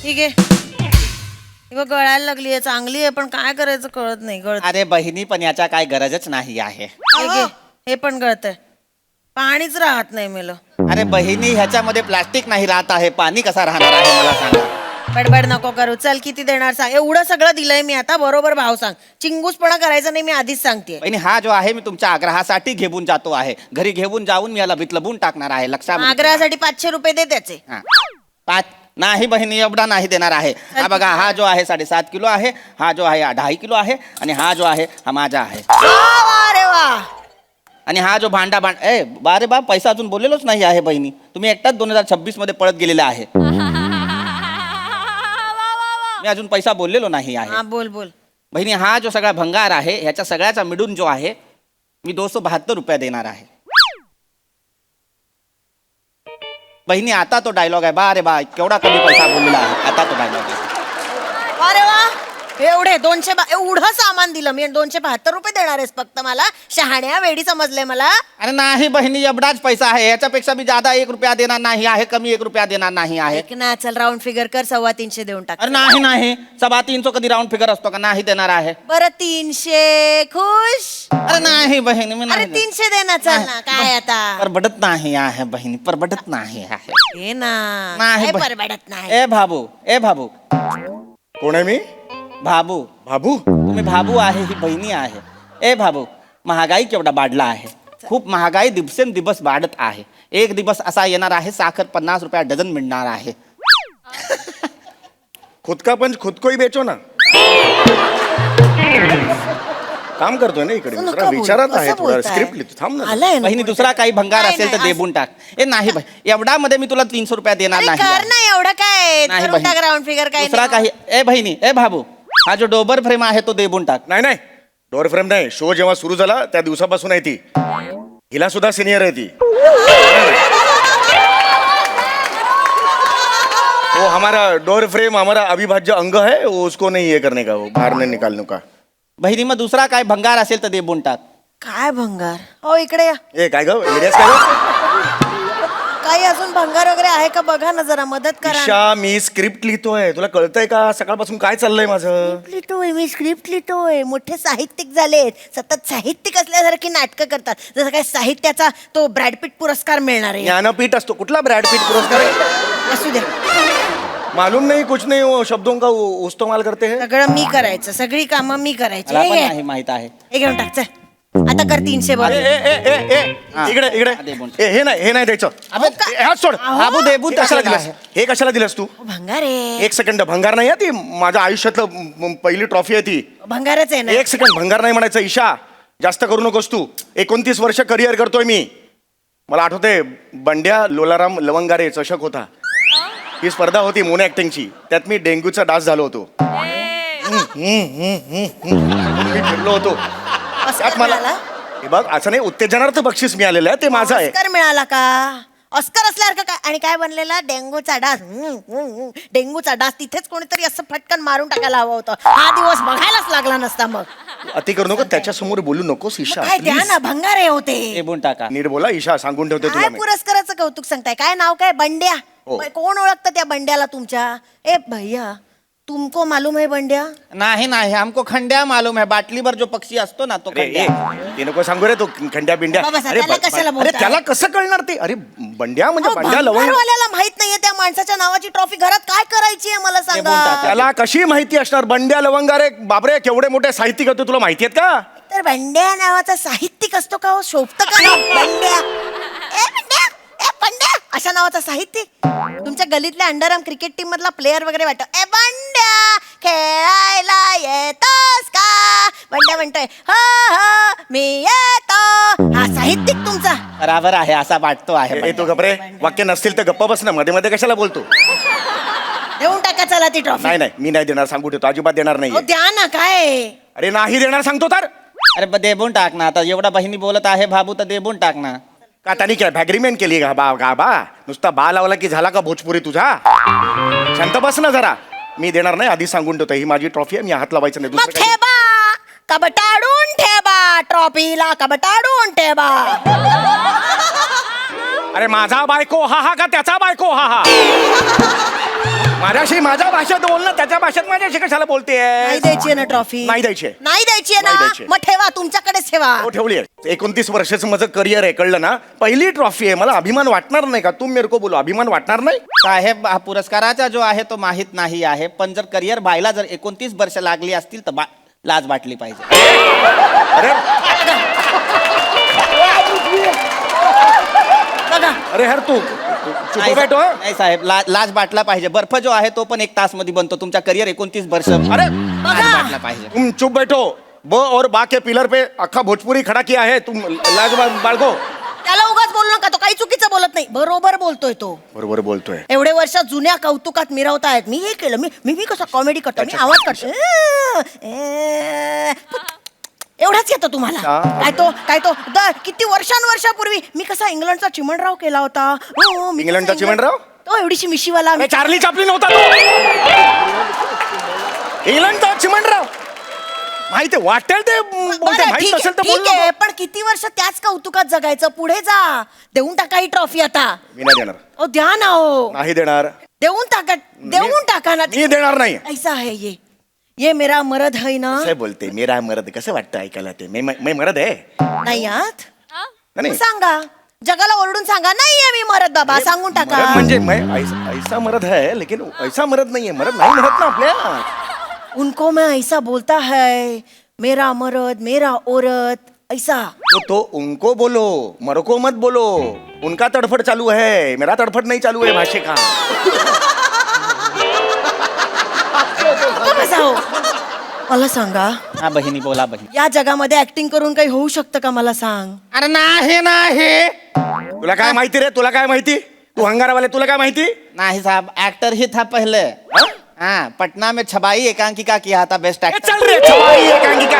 ठीक आहे. ही बघ गळायला लागली आहे, चांगली आहे पण काय करायचं कळत नाही. गळत अरे बहिणी, पण याच्या काय गरजच नाही आहे. हे पण गळतंय. पाणीच राहत नाही मेलं. अरे बहिणी, ह्याच्यामध्ये प्लास्टिक नाही राहत आहे, पाणी कसा राहणार आहे मला सांगा. बडबड नको करू. चल किती देणार सांग. एवढं सगळं दिलंय मी, आता बरोबर भाव सांग. चिंगूसपणा करायचा नाही, मी आधीच सांगते. बहिणी, हा जो आहे मी तुमच्या आग्रहासाठी घेऊन जातो आहे. घरी घेऊन जाऊन मी याला बितलबून टाकणार आहे. लक्षात आग्रहासाठी 500 रुपये दे त्याचे. हा. नाही बहिणी, एवढा नाही देणार आहे. हा बघा, हा जो आहे 7.5 किलो आहे, हा जो आहे 2.5 किलो आहे, आणि हा जो आहे हा माझा आहे. वा रे वा. आणि हा जो बारे बा, पैसा अजून बोललेलोच नाही आहे बहिणी. तुम्ही एकटाच 2026 मध्ये पळत गेलेला आहे. मी अजून पैसा बोललेलो नाही आहे. हा बोल बोल. बहिणी, हा जो सगळा भंगार आहे ह्याच्या सगळ्याचा मिळून जो आहे मी 272 रुपये देणार आहे. बहिणी, आता तो डायलॉग आहे. बा रे बा, केवढा कमी पैसा बोललेला आहे. आता तो डायलॉग आहे. अरे वा. एवढे 200 एवढं सामान दिलं मी, 272 रुपये देणार आहेस फक्त मला? शहाण्या वेडी समजलंय मला. अरे नाही बहिणी, एवढाच पैसा आहे. याच्यापेक्षा मी ज्यादा 1 रुपया देणार नाही आहे, कमी 1 रुपया देणार नाही आहे. ऐक ना, चल राऊंड फिगर कर, 325 देऊन टाक. अरे नाही 325 कधी राऊंड फिगर असतो का? नाही देणार आहे. बरं 300 खुश. अरे नाही बहिणी, मी अरे नाही 300 दे ना. चल ना, काय आता. परबडत नाही आहे बहिणी, परबडत नाही आहे. हे ना, नाही काय बहीण. परवडत नाही. ए भाबू कोण आहे मी? भाबू बाबू. तुम्ही भाबू आहे, ही बहिणी आहे. ए भाबू, महागाई केवढा वाढला आहे. खूप महागाई दिवसेंदिवस वाढत आहे. एक दिवस असा येणार आहे साखर 50 रुपया डझन मिळणार आहे. खुद का पंच खुद को ही बेचो ना. काम करतोय ना इकडे. असं जरा नका बोलू. विचारात आहे, असं थोडा बोलताय. स्क्रिप्ट लिहितो. थांब ना. आलंय ना बहिणी, बोलताय. दुसरा काही भंगार नाही, असेल तर नाही, देबून टाक. ए नाही एवढा मध्ये मी तुला 300 रुपया देणार अरे नाही कर आहे. ना, एवढं काय. नाही करून टाक बहिणी. Round figure. काय दुसरा नाही. काही. ए बहिणी, ए भाबू, हा जो डोबर फ्रेम आहे तो देबून टाक. नाही डोअर फ्रेम नाही. शो जेव्हा सुरू झाला त्या दिवसापासून आहे ती. हिला सुद्धा सिनियर आहे ती. वो हमारा डोर फ्रेम हमारा अविभाज्य अंग है, वो उसको नहीं ये करने का, वो बाहर नहीं निकालने का. बहिणी, मग दुसरा काय भंगार असेल तर देबून टाक. काय भंगार. हो इकडे या. ए काय ग एरियास काय ग? काही अजून भंगार वगैरे आहे का बघा ना, जरा मदत करा ना. ईशा, मी स्क्रिप्ट लिहितोय. तुला कळतंय का सकाळपासून काय चाललंय माझं? लिहितोय मी, स्क्रिप्ट लिहितोय. मोठे साहित्यिक झालेत, सतत साहित्यिक असल्यासारखी नाटकं करतात. जसं काय साहित्याचा तो ब्रॅडपीट पुरस्कार मिळणार आहे. ज्ञानपीठ असतो. कुठला ब्रॅड पीट पुरस्कार आहे? असू द्या. मालूम नहीं कुछ नहीं, वो शब्दों का इस्तेमाल करते हैं. सगळं मी करायचं, सगळी कामं मी करायची. मला हे पण घे. नाही माहित आहे. हे घेऊन टाक. चल आता कर 300 ए, बरं. ए, ए, ए, ए, हा. इकडे इकडे. दे बोल. ए, हे नाही द्यायचं. अबे, ए, हात सोड. बाबू देबून हे कशाला टाकलेला दिलंस? आहे. हे कशाला दिलंस तू? भंगार आहे. 1 सेकंड. भंगार नाही आहे ती. माझ्या आयुष्यातलं पहिली ट्रॉफी आहे ती. भंगारच आहे ना. 1 सेकंड. भंगार नाही म्हणायचं. ईशा, जास्त करू नकोस तू. 29 वर्ष करिअर करतोय मी. मला आठवते बंड्या लोलाराम लवंगारे चषक होता. ही स्पर्धा होती मोनो ऍक्टिंगची. त्यात मी डेंग्यूचा डास झालो होतो. मी फिरलो होतो. ऑस्कर त्यात मला मिळाला? हे बघ, असं नाही, उत्तेजनार्थ बक्षीस मिळालेलं आहे, ते माझं आहे. ऑस्कर मिळाला का? ऑस्कर असल्यासारखं काय. आणि काय बनलेला? डेंगूचा डास. डेंगूचा डास. तिथेच कोणीतरी असं फटकन मारून टाकायला हवं होतं. हा दिवस बघायलाच लागला नसता मग. अति करू नको. त्याच्यासमोर बोलू नकोस ईशा. काय द्या ना, भंगार आहे होते. देबून टाका. नीट बोला ईशा, सांगून ठेवते तुला काय मी. पुरस्काराचं कौतुक सांगताय? काय नाव काय? बंड्या. हो. कोण ओळखतं त्या बंड्याला तुमच्या? ए भैया, तुमको मालूम है बंड्या? नाही हमको खंड्या मालूम है. बाटलीवर जो पक्षी असतो ना तो अरे, खंड्या. ए, ते नको सांगू रे, तो खंड्या बिंड्या. बाबा, त्याला कशाला अरे बोलताय? त्याला कसं कळणार ते? अरे बंड्या म्हणजे अहो, बंड्या लवंग. भंगारवाल्याला माहित नाहीये त्या माणसाच्या नावाची ट्रॉफी घरात काय करायची आहे मला बोलतात. सांगा. त्याला कशी माहिती असणार? बंड्या लवंगारे बापरे, केवढे मोठे साहित्यिक होते, तुला माहिती आहेत का? तर बंड्या नावाचा साहित्यिक असतो का हो? शोभत का नाव बंड्या? ए बंड्या, ए बंड्या अशा नावाचा साहित्यिक? तुमच्या गलीतल्या अंडरआर्म क्रिकेट टीम मधला प्लेअर वगैरे वाटतो. ए बंड्या खेळायला येत बंड्या म्हणतोय हा मी येतो. हा साहित्यिक तुमचा. बराबर आहे असा वाटतो आहे ए तू गपरे, वाक्य नसतील तर गप्पा बस ना, मध्ये मध्ये कशाला बोलतो? देऊन टाका चला ती ट्रॉफी. नाही नाही, मी नाही देणार, सांगू ठेवतो, अजिबात देणार नाही. द्या ना काय. अरे नाही देणार सांगतो तर. अरे देबून टाक ना आता, एवढा बहिणी बोलत आहे भाबू तर देबून टाक ना. का त्यांनी काय अग्रीमेंट केली का बा नुसता बा लावला की झाला का भोजपुरी तुझा? शांत बस ना जरा. मी देणार नाही, आधी सांगून ठेवतो, ही माझी ट्रॉफी आहे, मी हात लावायचं नाही. मग दुसरं काही- ठेवा, कबटाडून ठेवा ट्रॉफीला, कबटाडून ठेवा. अरे माझा बायको हा हा का त्याचा बायको हा हा? माझ्याशी माझ्या भाषेत बोल ना, त्याच्या भाषेत माझ्याशी कशाला बोलते? नाही द्यायची ना ट्रॉफी. नाही द्यायची. नाही द्यायची नाही ना. द्यायची. मग ठेवा, तुमच्याकडेच ठेवा. हो ठेवली आहे. 29 वर्षाचं माझं करिअर आहे, कळलं ना? पहिली ट्रॉफी आहे, मला अभिमान वाटणार नाही का? तुम मेरे को बोलो, अभिमान वाटणार नाही? साहेब हा पुरस्काराचा जो आहे तो माहित नाही आहे, पण जर करिअर व्हायला जर 29 वर्ष लागली असतील तर लाज वाटली पाहिजे. अरे यार तू चुप नाही बैठो. नाही साहेब, लाज वाटला पाहिजे. बर्फ जो आहे तो पण 1 तास मध्ये बनतो. तुमचा करिअर 29 वर्ष अरे लाज वाटला पाहिजे. तुम चुप बैठो. ब और बा के पिलर पे अख्खा भोजपुरी खड़ा किया है, तुम लाज बाळगो. त्याला उगाच बोलू नका, तो काही चुकीचं बोलत नाही, बरोबर बोलतोय तो. बरोबर बोलतोय. एवढे वर्ष जुन्या कौतुकात मिरवतायत. मी हे केलं, मी कसं कॉमेडी करतो, मी आवाज करतो. एवढाच येतो तुम्हाला. काय तो किती वर्षांवर्षापूर्वी मी कसा इंग्लंडचा चिमणराव केला होता. मी इंग्लंडचा कसा चिमणराव? तो एवढीशी मिशीवाला. अरे चार्ली चापलिन होता तो. इंग्लंडचा चिमणराव. माहिती वाटेल ते बोलते, बरं, माहित ठीक नसेल तर आहे, बोल ठीक आहे, नको. पण किती वर्ष त्याच कौतुकात जगायचं? पुढे जा, देऊन टाका ही ट्रॉफी आता. मी नाही देणार. ओ द्या ना हो. नाही देणार. देऊन टाका ना. मी देणार नाही. ऐसा है ये मेरा मरद है ना. कसं बोलते मेरा मरद? कसं वाटतं ऐकायला ते? मैं मरद आहे. नाही आत नाही मग सांगा, जगाला ओरडून सांगा, नाहीये मी मरद बाबा, सांगून टाका. मरद म्हणजे ऐसा मरद है, लेकिन ऐसा मरद नाहीये. मरद नाही म्हणत ना आपल्या. उनको मैं ऐसा बोलता है, मेरा मरद मेरा औरत ऐसा. तो उनको बोलो, मरो को मत बोलो. उनका तड़फड़ चालू है, मेरा तड़फड़ नहीं चालू है भाषे का. कसा हो? मला सांगा, हा बहिणी बोला बहिणी. या जगामध्ये ऍक्टिंग करून काही होऊ शकतं का? मला सांग. अरे नाही. तुला काय माहिती रे? तुला काय माहिती? तू हंगारावाले, तुला काय माहिती? नहीं साहब, एक्टर ही था पहले. हाँ, पटना में छबाई एकांकिका किया था बेस्ट ए, एक्टर. चल रे सवाई एकांकिका.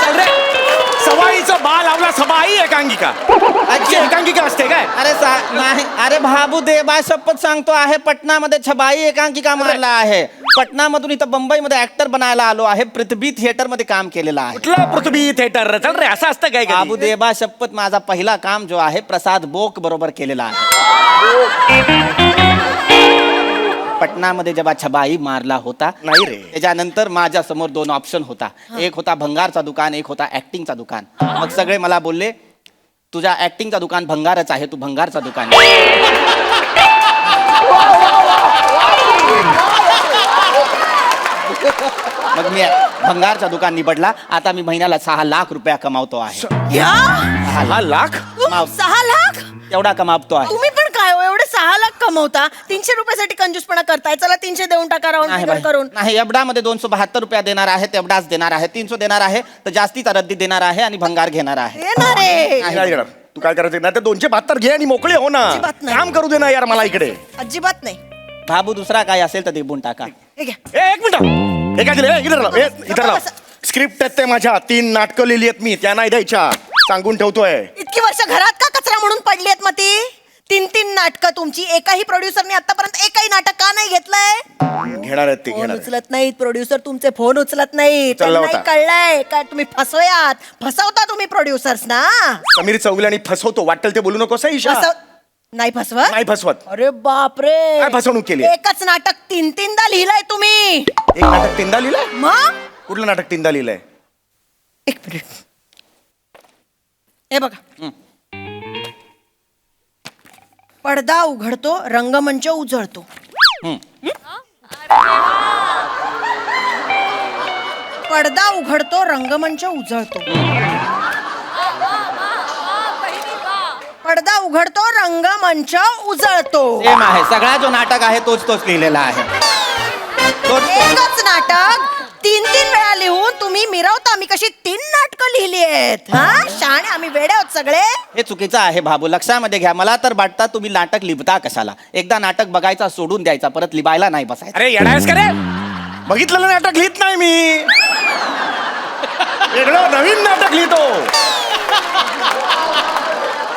चल रे सवाईचं बा लावला, सबाई एकांकिका. अच्छा. एकांकिका असते काय? अरे नाही, अरे भाबू देवा शपथ सांगतो आहे, पटनामध्ये छबाई एकांकिका मारला आहे. पटनामधून इथं मुंबईमध्ये ऍक्टर बनायला आलो आहे. पृथ्वी थिएटर मध्ये काम केलेलं आहे. कुठलं पृथ्वी थिएटर? चल रे, असं असतं काय? बाबू देवा शपथ, माझा पहिला काम जो आहे प्रसाद बोक बरोबर केलेला आहे. पटनामध्ये जेव्हा छबाई मारला होता, नाही रे. त्याच्यानंतर माझ्या समोर 2 ऑप्शन होता. एक होता भंगारचा दुकान, एक होता ऍक्टिंगचा दुकान. मग सगळे मला बोलले, तुझ्या ऍक्टिंगचा दुकान भंगारच आहे, तू भंगारचा दुकान. मग मी भंगारचा दुकान निवडला. आता मी महिन्याला 6 लाख रुपया कमावतो आहे. 6 लाख? 6 लाख एवढा कमावतो आहे. तुम्ही पण काय हो, एवढे 6 लाख कमवता? 300 रुपयासाठी कंजूसपणा करताय. चला 300 देऊन टाका, राऊंड नाही फिगर बाई. करून. नाही, एवढामध्ये 272 रुपया देणार आहे, तेवढाच देणार आहे. 300 देणार आहे तर जास्तीचा रद्दी देणार आहे आणि भंगार घेणार आहे. येणार आहे. नाही देणार. तू काय करायचं? नाही तर 272 घे आणि मोकळे हो ना. अजिबात नाही. काम करू दे ना यार मला इकडे. अजिबात नाही. बाबू दुसरा काय असेल तर देऊन टाका. हे घ्या. ए, एक मिनिट. हे काय दिलं? इधर लाव. स्क्रिप्ट आहेत ते माझ्या. 3 नाटकं लिहिली आहेत मी, त्या नाही द्यायच्या, सांगून ठेवतोय. इतकी वर्ष घरात का कचरा म्हणून पडली आहेत मग ती? 3 नाटकं तुमची. एकाही प्रोड्युसरने आतापर्यंत एकही नाटक का नाही घेतलंय? घेणार आहेत ते, फोन घेणार आहेत. उचलत नाहीत प्रोड्युसर, तुमचे फोन उचलत नाहीत. उचलला त्यांनाही होता. कळलंय काय तुम्ही फसवता तुम्ही प्रोड्युसर्स ना. समीर चौगुले आणि फसवतो, वाटेल ते बोलू नकोस ईशा. नाही फसवत? नाही फसवत. अरे बापरे, काय फसवणूक केली? एकच नाटक 3दा लिहिलंय तुम्ही. एक नाटक 3दा लिहिलंय? मग कुठलं नाटक 3दा लिहिलंय? एक मिनिट, हे बघा. पडदा उघडतो, रंगमंच उजळतो. पडदा उघडतो, रंगमंच उजळतो. पडदा उघडतो, रंगमंच उजळतो. सेम आहे, सगळा जो नाटक आहे तोच लिहिलेला आहे. एकच नाटक तीन वेळा लिहून तुम्ही मिरवता मी कशी 3 नाटकं लिहिली आहेत हा शहाणे आम्ही वेडे आहोत सगळे. हे चुकीचं आहे बाबू, लक्षामध्ये घ्या. मला तर वाटतं तुम्ही नाटक लिहिता कशाला. एकदा नाटक बघायचा सोडून द्यायचा, परत लिहायला नाही बसायचं. अरे येणारच का रे? बघितलेलं नाटक लिहित नाही मी, वेगळं नवीन नाटक लिहितो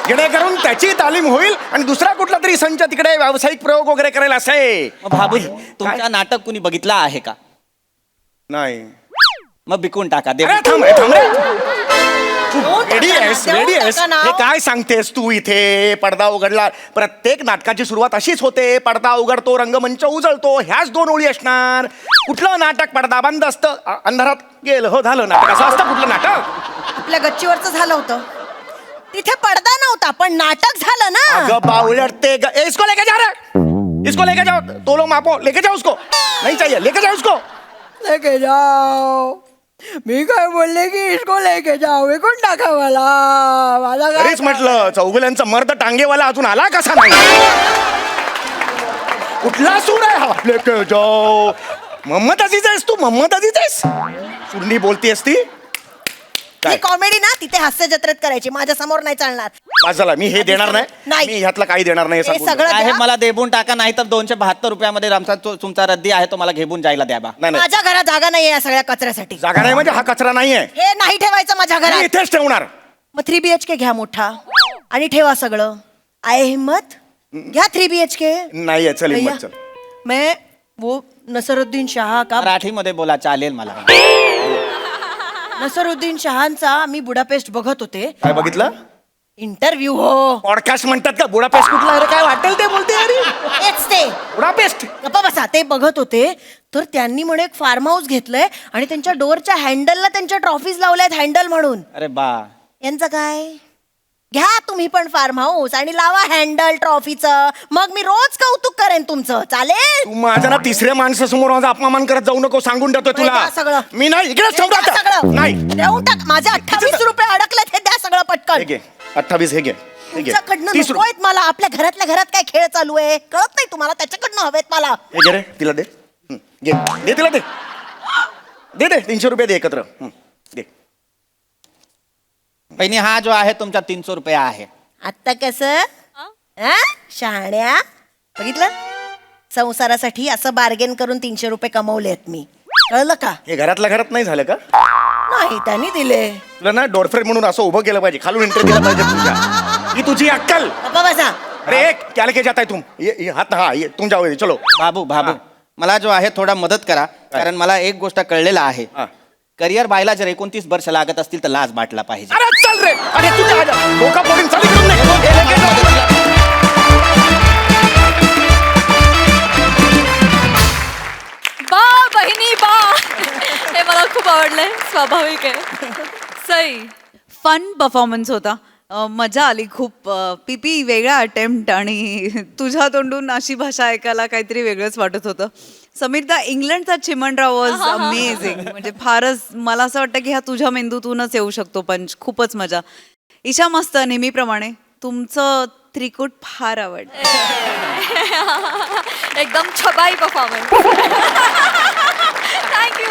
जेणेकरून त्याची तालीम होईल आणि दुसरा कुठला तरी संच तिकडे व्यावसायिक प्रयोग वगैरे करायला असे. मग बाबू, तुमचं नाटक कुणी बघितलं आहे का? नाही. मग बिकून टाका. दे. अरे थांब रे, थांब रे. तू देऊन टाका रेडी ना, आहेस, देऊन रेडी आहेस? टाका ना. हे काय सांगतेस तू इथे? पडदा उघडला. प्रत्येक नाटकाची सुरुवात अशीच होते, पडदा उघडतो, रंगमंच उजळतो, ह्याच 2 ओळी असणार. कुठलं नाटक पडदा बंद असतं, अंधारात गेलं, हो झालं नाटक. असं असतं कुठलं नाटक? आपल्या गच्चीवरचं झालं होतं, तिथे पडदा नव्हता पण नाटक झालं ना. अगं बावळट ते इसको लेके जा रहे, इसको लेके जाओ, तो लोग मापो, लेके जाओ उसको. नहीं चाहिए, लेके जाओ उसको. लेके जाओ. मी काय बोलले की इसको लेके जाओ, विकून टाका मला. माझा काय तरीच म्हटलं चौगुल्यांचा मर्द टांगेवाला अजून आला कसा नाही? कुठला सूर आहे हा? लेके जाओ. मोहम्मद अजीज आहेस तू? मोहम्मद अजीज आहेस? सुरली बोलतीयस ती? ही कॉमेडी ना तिथे हास्य जत्रेत करायची, माझ्या समोर नाही चालणार. बस झाला, मी हे देणार नाही. नाही. मी ह्यातलं काही देणार नाही हे हे सांगून सगळं आहे द्या. मला देबून टाका, नाही तर 272 रुपयामध्ये आमचा तुमचा रद्दी आहे तो मला घेऊन जायला द्या बा. नाही, नाही. माझ्या घरात जागा नाहीये या सगळ्या कचऱ्यासाठी. जागा नाही म्हणजे हा कचरा नाहीये, हे नाही ठेवायचं माझ्या मी घरात. इथेच ठेवणार. मग 3 BHK घ्या मोठा आणि ठेवा सगळं. आहे हिम्मत? घ्या 3 BHK. नाहीये, चल हिम्मत चल. मैं वो नसरुद्दीन शाह का मराठीमध्ये बोला, चालेल मला. नसरुद्दीन शहांचा मी बुडापेस्ट बघत होते. काय बघितलं? इंटरव्ह्यू हो. पॉडकास्ट म्हणतात का? बुडापेस्ट कुठला? अरे काय वाटेल ते बोलते अरे. तेच ते बुडापेस्ट. गप्पा बसा. ते बघत होते तर त्यांनी म्हणे एक फार्म हाऊस घेतलंय आणि त्यांच्या डोअरच्या हँडलला त्यांच्या ट्रॉफीज लावल्यात हँडल म्हणून. अरे बा, यांचं काय? घ्या तुम्ही पण फार्म हाऊस आणि लावा हँडल ट्रॉफीचं, मग मी रोज कौतुक करेन तुमचं. चालेल? तू माझ्या ना तिसऱ्या माणसासमोर माझा अपमान करत जाऊ नको, सांगून ठेवतो द्या तुला. सगळं. मी नाही इकडेच द्या ठेवतो आता. सगळं. नाही देऊन टाक. माझे 28 रुपये अडकलेत, हे द्या सगळं हे पटकन. घे 28, हे घे, हे घे. तुमच्याकडनं 30 रुपये. नकोयत मला. आपल्या घरातल्या घरात काय खेळ चालू आहे कळत नाही तुम्हाला, त्याच्याकडनं हवेत मला. हे घे रे, तिला दे. घे, दे तिला, दे दे दे 300 रुपये दे एकत्र. दे. बहिणी हा जो आहे तुमचा 300 रुपये आहे. आता कसं शहाण्या बघितलं, संसारासाठी असं बार्गेन करून 300 रुपये कमवलेत मी, कळलं का? हे घरातल्या घरात नाही झालं का? नाही त्यांनी दिले. तुला ना डोरफ्रेड म्हणून असं उभं केलं पाहिजे, खालून एंट्री दिला पाहिजे तुझ्या. ही तुझी अक्कल. गप्पा बसा. अरे एक क्या लेके जाता है तुम? ये हाथ, हा ये तुम जाओ, चलो. बाबू बाबू, मला जो आहे थोडा मदत करा, कारण मला एक गोष्ट कळलेला आहे. हा. करिअर व्हायला जर 29 वर्ष लागत असतील तर लाज वाटला पाहिजे. अरे चल रे, अरे तुझ्या डोका फोडून चालू करून नाही. हे लेके जा. बा बहिणी बा. हे मला खूप आवडलंय, स्वाभाविक आहे. सई. फन परफॉर्मन्स होता. मजा आली खूप. पीपी वेगळा अटेम्प्ट आणि तुझ्या तोंडून अशी भाषा ऐकायला काहीतरी वेगळंच वाटत होतं. समीरदा, इंग्लंडचा चिमणराव वॉज अमेझिंग. म्हणजे फारच मला असं वाटतं की हा तुझ्या मेंदूतूनच येऊ शकतो पंच. खूपच मजा. ईशा मस्त, नेहमीप्रमाणे. तुमचं त्रिकूट फार आवडतं. एकदम छबाई परफॉर्मन्स. थँक्यू.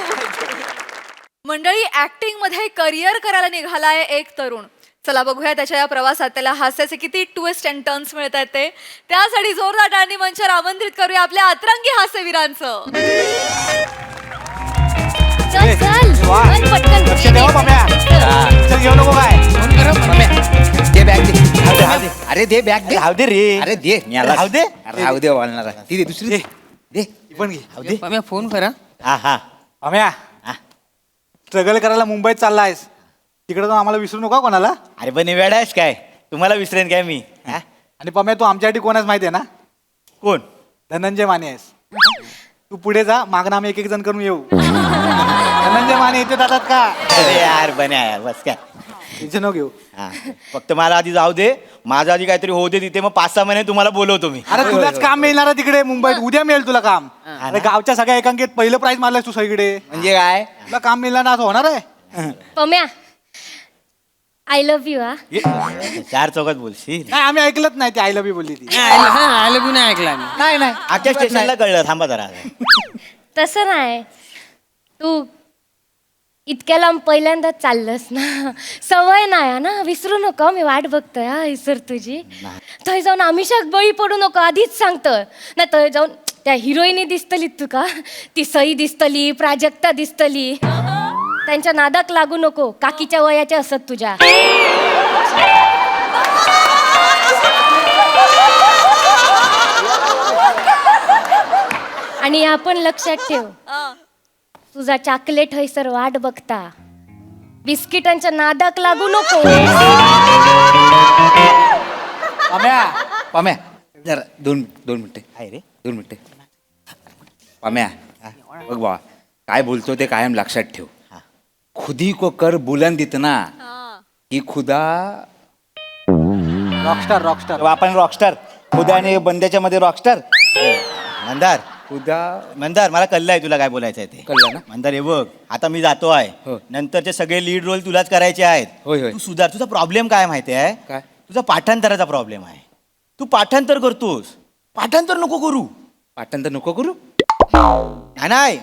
मंडळी, ऍक्टिंग मध्ये करिअर करायला निघालाय एक तरुण. चला बघूया त्याच्या या प्रवासात त्याला हास्याचे किती ट्विस्ट अँड टर्न्स मिळत आहेत ते. त्यासाठी जोरदार टाळ्यांनी मंचावर आमंत्रित करूया आपल्या अतरंगी हास्यवीरांचं. लक्ष ठेवा पम्या. चल घेऊ नको काय. दे बॅग दे. अरे दे बॅग दे. राहू दे रे. अरे दे. राहू दे. राहू दे बोलणार. ती दे दुसरी दे. दे. ही पण घे. राहू दे. फोन करा. हा हा. पम्या, स्ट्रगल करायला मुंबईत चाललायस, तिकडे तो आम्हाला विसरू नका कोणाला. अरे पण वेळ आहेस काय, तुम्हाला विसरेन काय मी? हा? आणि पम्या, तू आमच्यासाठी कोण आहेस माहिती आहे ना? कोण? धनंजय माने आहेस. तू पुढे जा, मागणं आम्ही एक एक जण करून येऊ. धनंजय माने इथे जातात का? अरे यार बन्या, बस काय. टेन्शन नको घेऊ. हा. फक्त मला आधी जाऊ दे, माझं आधी काहीतरी होऊ दे तिथे, मग 5-6 महिने तुम्हाला बोलवतो मी. अरे तुलाच काम मिळणार आहे तिकडे मुंबईत. उद्या मिळेल तुला काम. अरे गावच्या सगळ्या एकांकित पहिलं प्राइज मारलंयस तू सगळीकडे. म्हणजे काय? तुला काम मिळणार ना, असं होणार आहे? Pamya, I love you. 4 चौकात बोलशील? नाही, आम्ही ऐकलंच नाही ती आय लव्ह यू बोलली ती. नाही ऐकला नाही नाही आजच्या स्टेशनला कळलं. थांबा जरा. तसं नाही, तू इतक्या लांब पहिल्यांदाच चाललंस ना, सवय नाही ना, विसरू नको, मी वाट बघतोय हा विसर तुझी. थंय जाऊन आमिषाक बळी पडू नको, आधीच सांगतोय. नाही थंय जाऊन त्या हिरोईनी दिसतली तुका, ती सई दिसतली, प्राजक्ता दिसतली, त्यांच्या नादाक लागू नको, काकीच्या वयाच्या असत तुझ्या. आणि आपण लक्षात ठेव, तुझा चॉकलेट हयसर वाट बघता, बिस्किटांच्या नादाक लागू नको. पाम्या जरा दोन मिनिटे आहे रे, 2 मिनिटे. पाम्या बघ बाबा, काय बोलतो ते कायम लक्षात ठेव. खुदी को कर बुलंद इतना की खुदा रॉकस्टार आपण रॉकस्टार, खुदा आणि बंद्याच्या मध्ये रॉकस्टार. मंदार खुदा मंदार मला कळलं आहे तुला काय बोलायचं आहे ते. कळलं ना? मंदार हे बघ, आता मी जातो आहे, हो. नंतरचे सगळे लीड रोल तुलाच करायचे आहेत. होय, होय. तू सुधार. तुझा प्रॉब्लेम काय माहिती आहे? काय? तुझा पाठांतराचा प्रॉब्लेम आहे. तू पाठांतर करतोस, पाठांतर नको करू. पाठांतर नको करू. नाही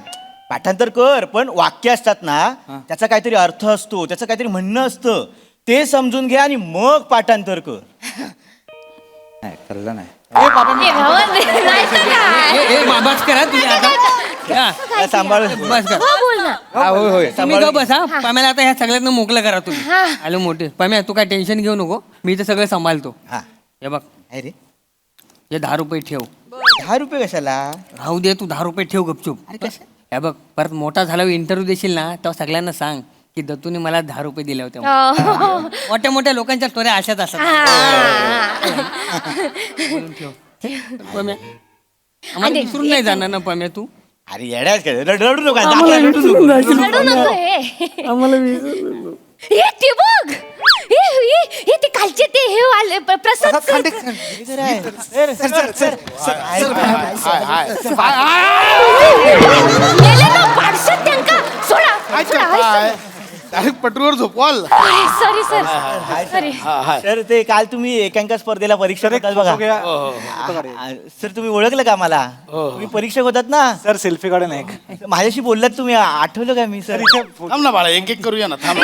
पाठांतर कर, पण वाक्य असतात ना, त्याचा काहीतरी अर्थ असतो, त्याचं काहीतरी म्हणणं असतं, ते समजून घे आणि मग पाठांतर कर. नाही कळलं नाही. ए भावा, नाही तर काय? सांभाळ. हो, बोल ना. होय होय तुम्ही गप बसा. पाम्याला आता ह्या सगळ्यातनं मोकळं करा तुम्ही. हा. आलो मोठे. पाम्या तू काय टेन्शन घेऊ नको, मी तर सगळं सांभाळतो. हा हे बघ, आहे रे. हे 10 रुपये ठेव. 10 रुपये कशाला? राहू दे, तू 10 रुपये ठेव गपचूप. हे बघ, परत मोठा झाल्यावर इंटरव्ह्यू देशील ना, तेव्हा सगळ्यांना सांग की दत्तूने मला 10 रुपये दिले होते. हो. मोठ्या मोठ्या लोकांच्या स्टोऱ्या अशाच असतात. बोलून ठेव. पम्या, आम्हाला विसरून नाही जाणार ना पम्या तू? अरे येड्याच काय, रडू नका, जागा रडू नको. रडू नको हे. हे ते बघ, हे ते कालचे ते हे वाले प्रसाद गेले ना पाडशात त्यांका. सोडा. डायरेक्ट पटरीवर झोपवाल. Sorry sir, sorry. सर ते काल तुम्ही एकांका स्पर्धेला परीक्षक होतात बघा. सर तुम्ही ओळखलं का मला? तुम्ही परीक्षक होतात ना सर? सेल्फी काढून एक माझ्याशी बोललात तुम्ही, आठवलं का मी? सर थांब ना बाळा, एक एक करूया ना, थांब.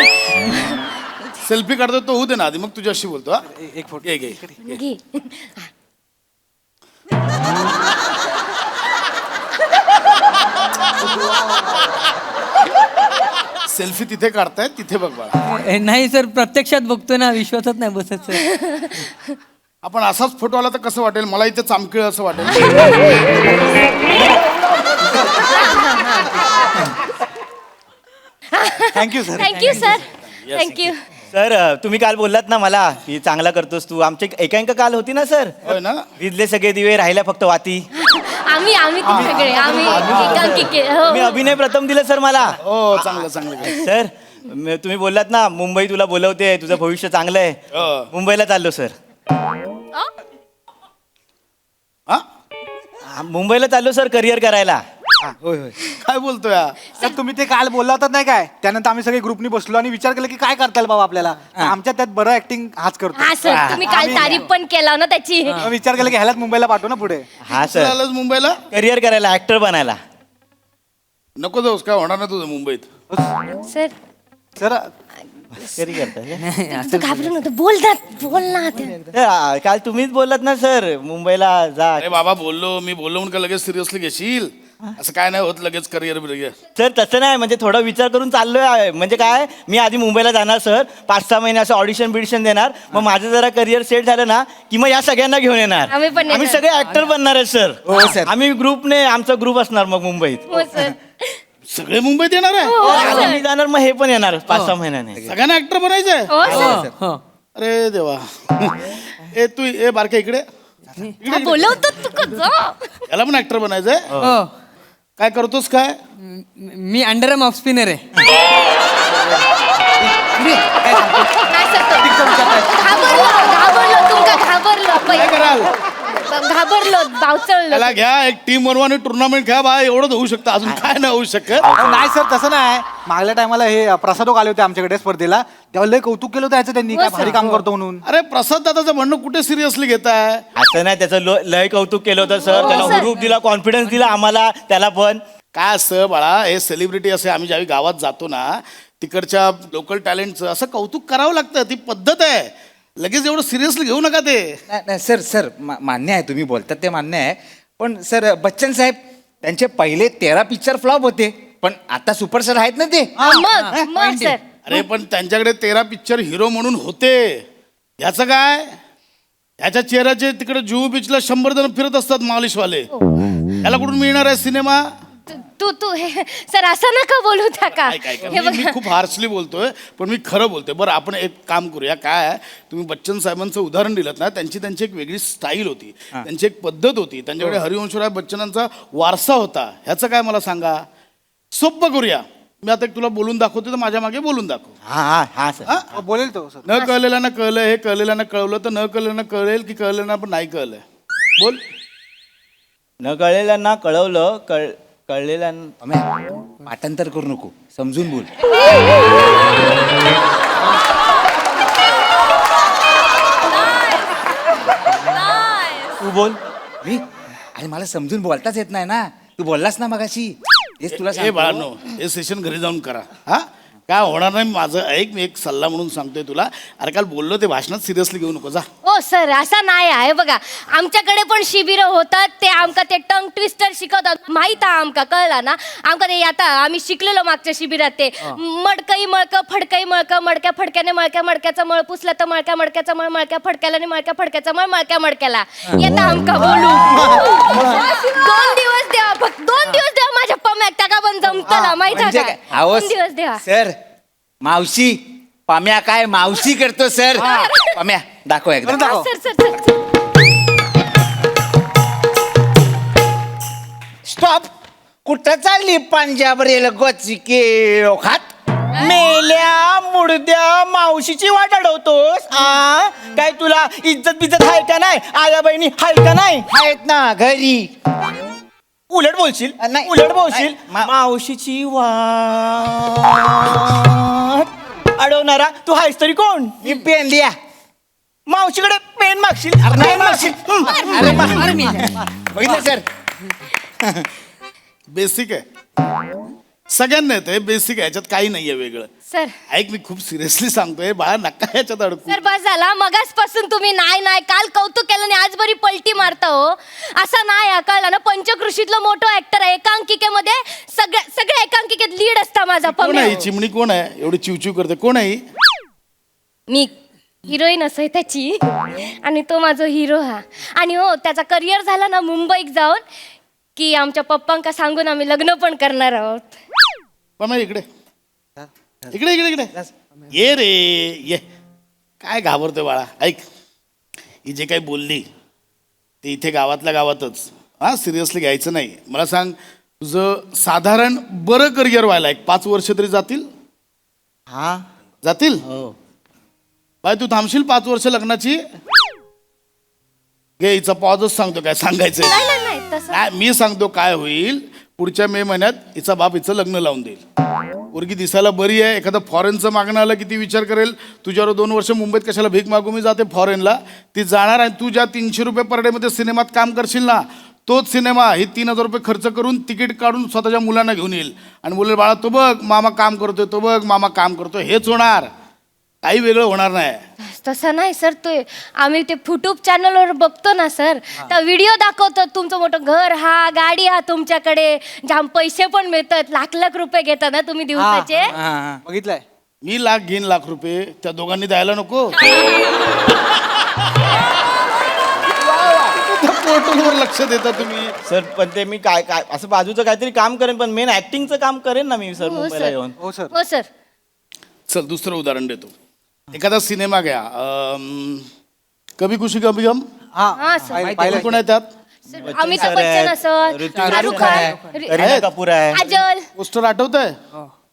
सेल्फी काढतो तो होऊ दे ना आधी, मग तुझ्याशी बोलतो. एक फोटो घे. सेल्फी तिथे काढतायत, तिथे बघ बाळा. नाही सर, प्रत्यक्षात बघतोय ना, विश्वासात नाही बसत सर. आपण असाच फोटो आला तर कसं वाटेल? मला इथे चामखीळ असं वाटेल. Thank you sir. Thank you sir, thank you. Sir तुम्ही काल बोललात ना मला की चांगला करतोस तू. आमची एकांका काल होती ना सर? होय ना? विजले सगळे दिवे, राहिल्या फक्त वाती. आम्ही ते सगळे आम्ही एकांकिके. हो. मी अभिनय प्रथम दिलं सर मला. हो, चांगलं चांगलं. सर तुम्ही बोललात ना मुंबई तुला बोलवते, तुझं भविष्य चांगलं आहे. मुंबईला चाललो सर. हा? मुंबईला चाललो सर, करिअर करायला. होय होय. काय बोलतोय हा? तर तुम्ही ते काल बोलला होतात नाही काय, त्यानंतर आम्ही सगळे ग्रुपनी बसलो आणि विचार केला की काय करता येईल बाबा आपल्याला. आमच्या त्यात बरं ऍक्टिंग हाच करतो. हा सर, तुम्ही काल तारीफ पण केला ना त्याची. मग विचार केला की ह्यालाच मुंबईला पाठवू ना पुढे. हा सर, आलास मुंबईला? करिअर करायला, ऍक्टर बनायला. नको जाऊस, काय होणार ना तुझं मुंबईत. सर सर करी करता तू घाबरू नको, बोल ना. काल तुम्हीच बोललात ना सर मुंबईला जा. अरे बाबा, मी बोललो म्हणून का लगेच सिरियसली घेशील? असं काय नाही होत लगेच करिअर बिरिअर. सर तसं नाही, म्हणजे थोडा विचार करून चाललोय. म्हणजे काय, मी आधी मुंबईला जाणार सर, 5-6 महिने असं ऑडिशन बिडिशन देणार, मग माझं जरा करिअर सेट झालं ना की मग या सगळ्यांना घेऊन येणार. आम्ही पण येणार. आम्ही सगळे ऍक्टर बनणार आहे सर. हो सर. आम्ही ग्रुपने, आमचा ग्रुप असणार मग मुंबईत. हो सर. सगळे मुंबईत येणार आहे? आता मी जाणार, मग हे पण येणार 5-6 महिन्याने. सगळ्यांना ऍक्टर बनायचंय? हो सर. हो. अरे देवा. ए बारक्या इकडे. बोलवतो तू कसं. याला पण ऍक्टर बनायचंय? हो. काय करतोस काय? मी अंडरआर्म ऑफ स्पिनर आहे. नाही सर, घाबरलो तुमका, काय कराल? घाबरलो, बावचळलो. त्याला घ्या, एक टीम बनवा, टुर्नामेंट घ्या बा. एवढंच होऊ शकतं, अजून काय नाही होऊ शकत. नाही सर, तसं नाही. मागल्या टायमाला हे प्रसादोक आले होते आमच्याकडे स्पर्धेला, तेव्हा लय कौतुक केलं होतं याचं त्यांनी, काय भारी काम करतो म्हणून. अरे प्रसाद दादाचं म्हणणं कुठे सिरियसली घेताय? असं नाही, त्याचं लय कौतुक केलं होतं सर. त्याला हुरूप दिला, कॉन्फिडन्स दिला आम्हाला, त्याला पण. काय असतं बाळा, हे सेलिब्रिटी असे आम्ही ज्यावेळी गावात जातो ना, तिकडच्या लोकल टॅलेंटचं असं कौतुक करावं लागतं, ती पद्धत आहे. लगेच एवढं सिरियसली घेऊ नका ते. नाही सर मान्य आहे, तुम्ही बोलतात ते मान्य आहे. पण सर बच्चन साहेब त्यांचे पहिले 13 पिक्चर फ्लॉप होते, पण आता सुपरस्टार आहेत ना ते. मग सर अरे पण त्यांच्याकडे 13 पिक्चर हिरो म्हणून होते. ह्याचं काय, ह्याच्या चेहऱ्याचे तिकडे जुहू बीचला 100 जण फिरत असतात मालिशवाले. याला कुठून मिळणार आहे सिनेमा? तू सर असं नका बोलू त्या का मी खूप हार्शली बोलतोय, पण मी खरं बोलतोय. बरं आपण एक काम करूया, काय आहे, तुम्ही बच्चन साहेबांचं उदाहरण दिलं ना, त्यांची एक वेगळी स्टाईल होती, त्यांची एक पद्धत होती, त्यांच्याकडे हरिवंशराय बच्चनांचा वारसा होता. ह्याचं काय मला सांगा. सोपं करूया, मी आता एक तुला बोलून दाखवतो, तर माझ्या मागे बोलून दाखव. हा सर. हो, बोलेल तो सर. न कळलेल्यानं कळलं, हे कळलेल्यानं कळवलं, तर न कळलेल्यानं कळेल की कळलेल्यानं पण नाही कळलंय. बोल. न कळलेल्यांना कळवलं, कळलेल्यांना पम्या, पाठांतर करू नको, समजून बोल. तू बोल. मी आणि मला समजून बोलताच येत नाही ना. तू बोललास ना मगाशी, तेच तुला हे सांगतो. बाळांनो, हे सेशन घरी जाऊन करा. हा काय होणार नाही. माझं ऐक, मी एक सल्ला म्हणून सांगतोय तुला. अरे काल बोललो ते भाषणात सिरियसली घेऊ नको. जा. हो सर असं नाही आहे बघा, आमच्याकडे पण शिबिरं होतात, ते आमका ते टंग ट्विस्टर शिकवतात, माहित आहे आमका, कळला ना आमका ते. आता आम्ही शिकलेलो मागच्या शिबिरात ते मडकई मळकं फडकई मळकं, मडक्या फडक्याने मळक्या मडक्याचा मळ पुसला तर मळक्या मडक्याचा मळ, मळक्या फडक्याला आणि मळक्या फडक्याचा मळ, मळक्या मडक्याला. येता आमका बोलू. 2 दिवस द्या, फक्त 2 दिवस द्या माझ्या पम्याक, त्या का पण जमतला माहित आहे म्हणजे का. काय? अहो, 2 दिवस द्या सर मावशी, पाम्या काय मावशी करतो सर. पाम्या दाखव एकदा. Sir sir sir stop. कुठं चालली पंजाब रेल गोचिके खात? मेल्या मुडद्या मावशीची वाट अडवतोस. काय तुला इज्जत बिज्जत आहे का नाही? आया बहिणी आहे का नाही? आहेत ना घरी. उलट बोलशील. नाही. उलट बोलशील. नाही. मावशीची वाट अडवणारा तू आहेस तरी कोण? मी पेन द्या. मावशीकडे पेन मागशील. नाही पेन मागशील. बघितलं सर. बेसिक आहे, सगळ्यांना येतं, बेसिक आहे, याच्यात काही नाहीये वेगळं. सर ऐक, मी खूप सिरियसली सांगतोय बाळा, नका याच्यात अडकू. सर बस झाला, मगासपासून तुम्ही नाही काल कौतुक केलं आणि आज बरी पलटी मारता हो. असं नाही कळलं ना, पंचकृषीतलं मोठं ऍक्टर आहे, एकांकिकेमध्ये सगळ्या एकांकिकेत लीड असता माझा कोण पम्या. आहे ही चिमणी? कोण आहे एवढी चिवचिव करते? कोण आहे ही? मी हिरोईन असं त्याची, आणि तो माझा हिरो हा. आणि हो त्याचा करिअर झाला ना मुंबईत जाऊन, की आमच्या पप्पांका सांगून आम्ही लग्न पण करणार आहोत. पण इकडे इकडे इकडे इकडे ये रे ये. काय घाबरतोय बाळा? ऐक, ही जे काही बोलली ते इथे गावातल्या गावातच, हा सिरियसली घ्यायचं नाही. मला सांग, तुझं साधारण बरं करिअर व्हायला 5 वर्ष तरी जातील? हा जातील. बाय तू थांबशील 5 वर्ष लग्नाची? घे, हिचा पॉजच सांगतो काय सांगायचं. नाही तसं मी सांगतो काय होईल. पुढच्या मे महिन्यात हिचा बाप हिचं लग्न लावून देईल. पोरगी दिसायला बरी आहे, एखादं फॉरेनचं मागणं आलं किती विचार करेल. तुझ्यावर 2 वर्ष मुंबईत कशाला भीक मागू, मी जाते फॉरेनला. ती जाणार आहे. तू ज्या 300 रुपये पर डे मध्ये सिनेमात काम करशील ना, तोच सिनेमा ही 3000 रुपये खर्च करून तिकीट काढून स्वतःच्या मुलांना घेऊन येईल आणि बोलेल, बाळा तो बघ मामा काम करतोय, तो बघ मामा काम करतोय. हेच होणार, काही वेगळं होणार नाही. तसं नाही सर, तो आम्ही ते युट्यूब चॅनलवर बघतो ना सर, तर व्हिडिओ दाखवतो तुमचं मोठं घर हा, गाडी हा, तुमच्याकडे जाम पैसे पण मिळतात, लाख रुपये घेतात ना तुम्ही दिवसाचे. बघितलंय मी घेईन लाख रुपये, त्या दोघांनी द्यायला नको. फोटोवर लक्ष देता तुम्ही. सर पण ते मी काय काय असं बाजूचं काहीतरी काम करेन, पण मेन ऍक्टिंगचं काम करेन ना मी सर हो, मुंबईला सर. येऊन. हो सर. हो सर. चल दुसरं उदाहरण देतो. एखादा सिनेमा घ्या, कभी खुशी कभी गम. हा सर. कोण कोण आहे त्यात? अमिताभ बच्चन असं, शाहरुख खान, करीना कपूर आहे. काजल. पोस्टर आठवत आहे?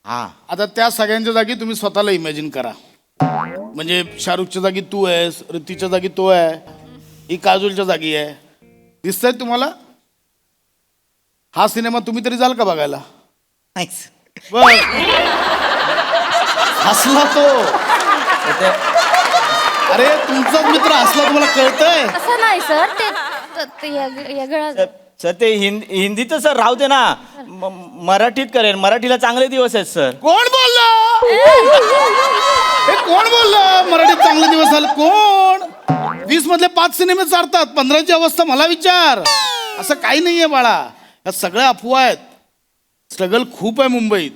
हा आता त्या सगळ्यांच्या जागी तुम्ही स्वतःला इमॅजिन करा. म्हणजे शाहरुखच्या जागी तू आहेस, ऋतीच्या जागी तो आहे, ही काजोलच्या जागी आहे. दिसतंय तुम्हाला? हा सिनेमा तुम्ही तरी जाल का बघायला? बघ, हसला तो. अरे तुमचाच मित्र हसला, तुम्हाला कळतंय? असं नाही सर, ते वेगळं. सर ते हिंदीत सर राहू दे ना मराठीत करेन. मराठीला चांगले दिवस आहेत सर. कोण बोललं हे कोण बोललं मराठीत चांगले दिवस आले? कोण? 20 मधले 5 सिनेमे चालतात, 15ची अवस्था मला विचार. असं काही नाहीये बाळा, या सगळ्या अफवा आहेत. स्ट्रगल खूप आहे मुंबईत.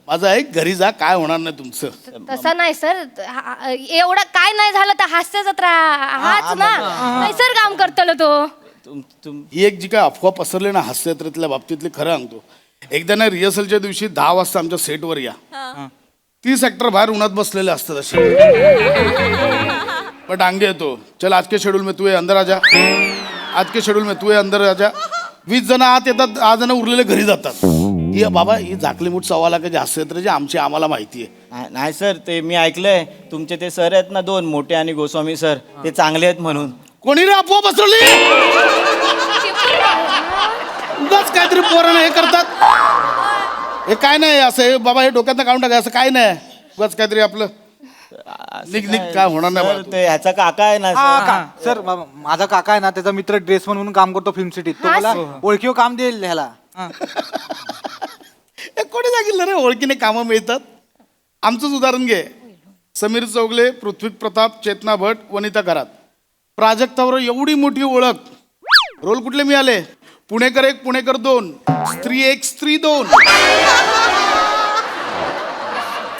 माझं ऐक, घरी जा, काय होणार नाही तुमचं. तसं नाही सर, एवढं काय नाही झालं तर हास्य जत्रा हाच ना सर काम करतलो तो. ही एक जी काय अफवा पसरली ना हास्ययात्रेतल्या बाबतीतली, खरं सांगतो. एकदा ना रिहर्सलच्या दिवशी 10 वाजता आमच्या सेटवर या. 30 ऍक्टर बाहेर उन्हात बसलेले असतात असे. पण डांगे येतो, चल आज के शेड्यूल में तू ये अंदर आजा, आज के शेड्यूल में तू ये अंदर आजा. 20 जण आत येतात, 10 जण उरलेले घरी जातात. ही बाबा ही झाकली मूठ सव्वा लाखाची हास्ययात्रेची आमची आम्हाला माहिती आहे. नाही सर, ते मी ऐकलंय तुमचे ते सर आहेत ना 2 मोठे आणि गोस्वामी सर, ते चांगले आहेत म्हणून. कोणी रे अफवा पसरवली? उगाच काहीतरी पोरांना हे करतात. हे काय नाही असं, हे बाबा हे डोक्यातनं काढून टाका, असं काय नाही. उगाच काहीतरी आपलं निघ काय होणार नाही बाबा. ते ह्याचा काका आहे ना सर, माझा काका आहे ना, त्याचा मित्र ड्रेसमन म्हणून काम करतो फिल्म सिटीत. तो मला ओळखीव काम देईल ह्याला. हे कोणी सांगितलं रे ओळखीने कामं मिळतात? आमचंच उदाहरण घे. समीर चौगले, पृथ्वी प्रताप, चेतना भट, वनिता करात. प्राजक्तावर एवढी मोठी ओळख. रोल कुठले मिळाले? पुणेकर 1, पुणेकर 2, स्त्री 1, स्त्री 2.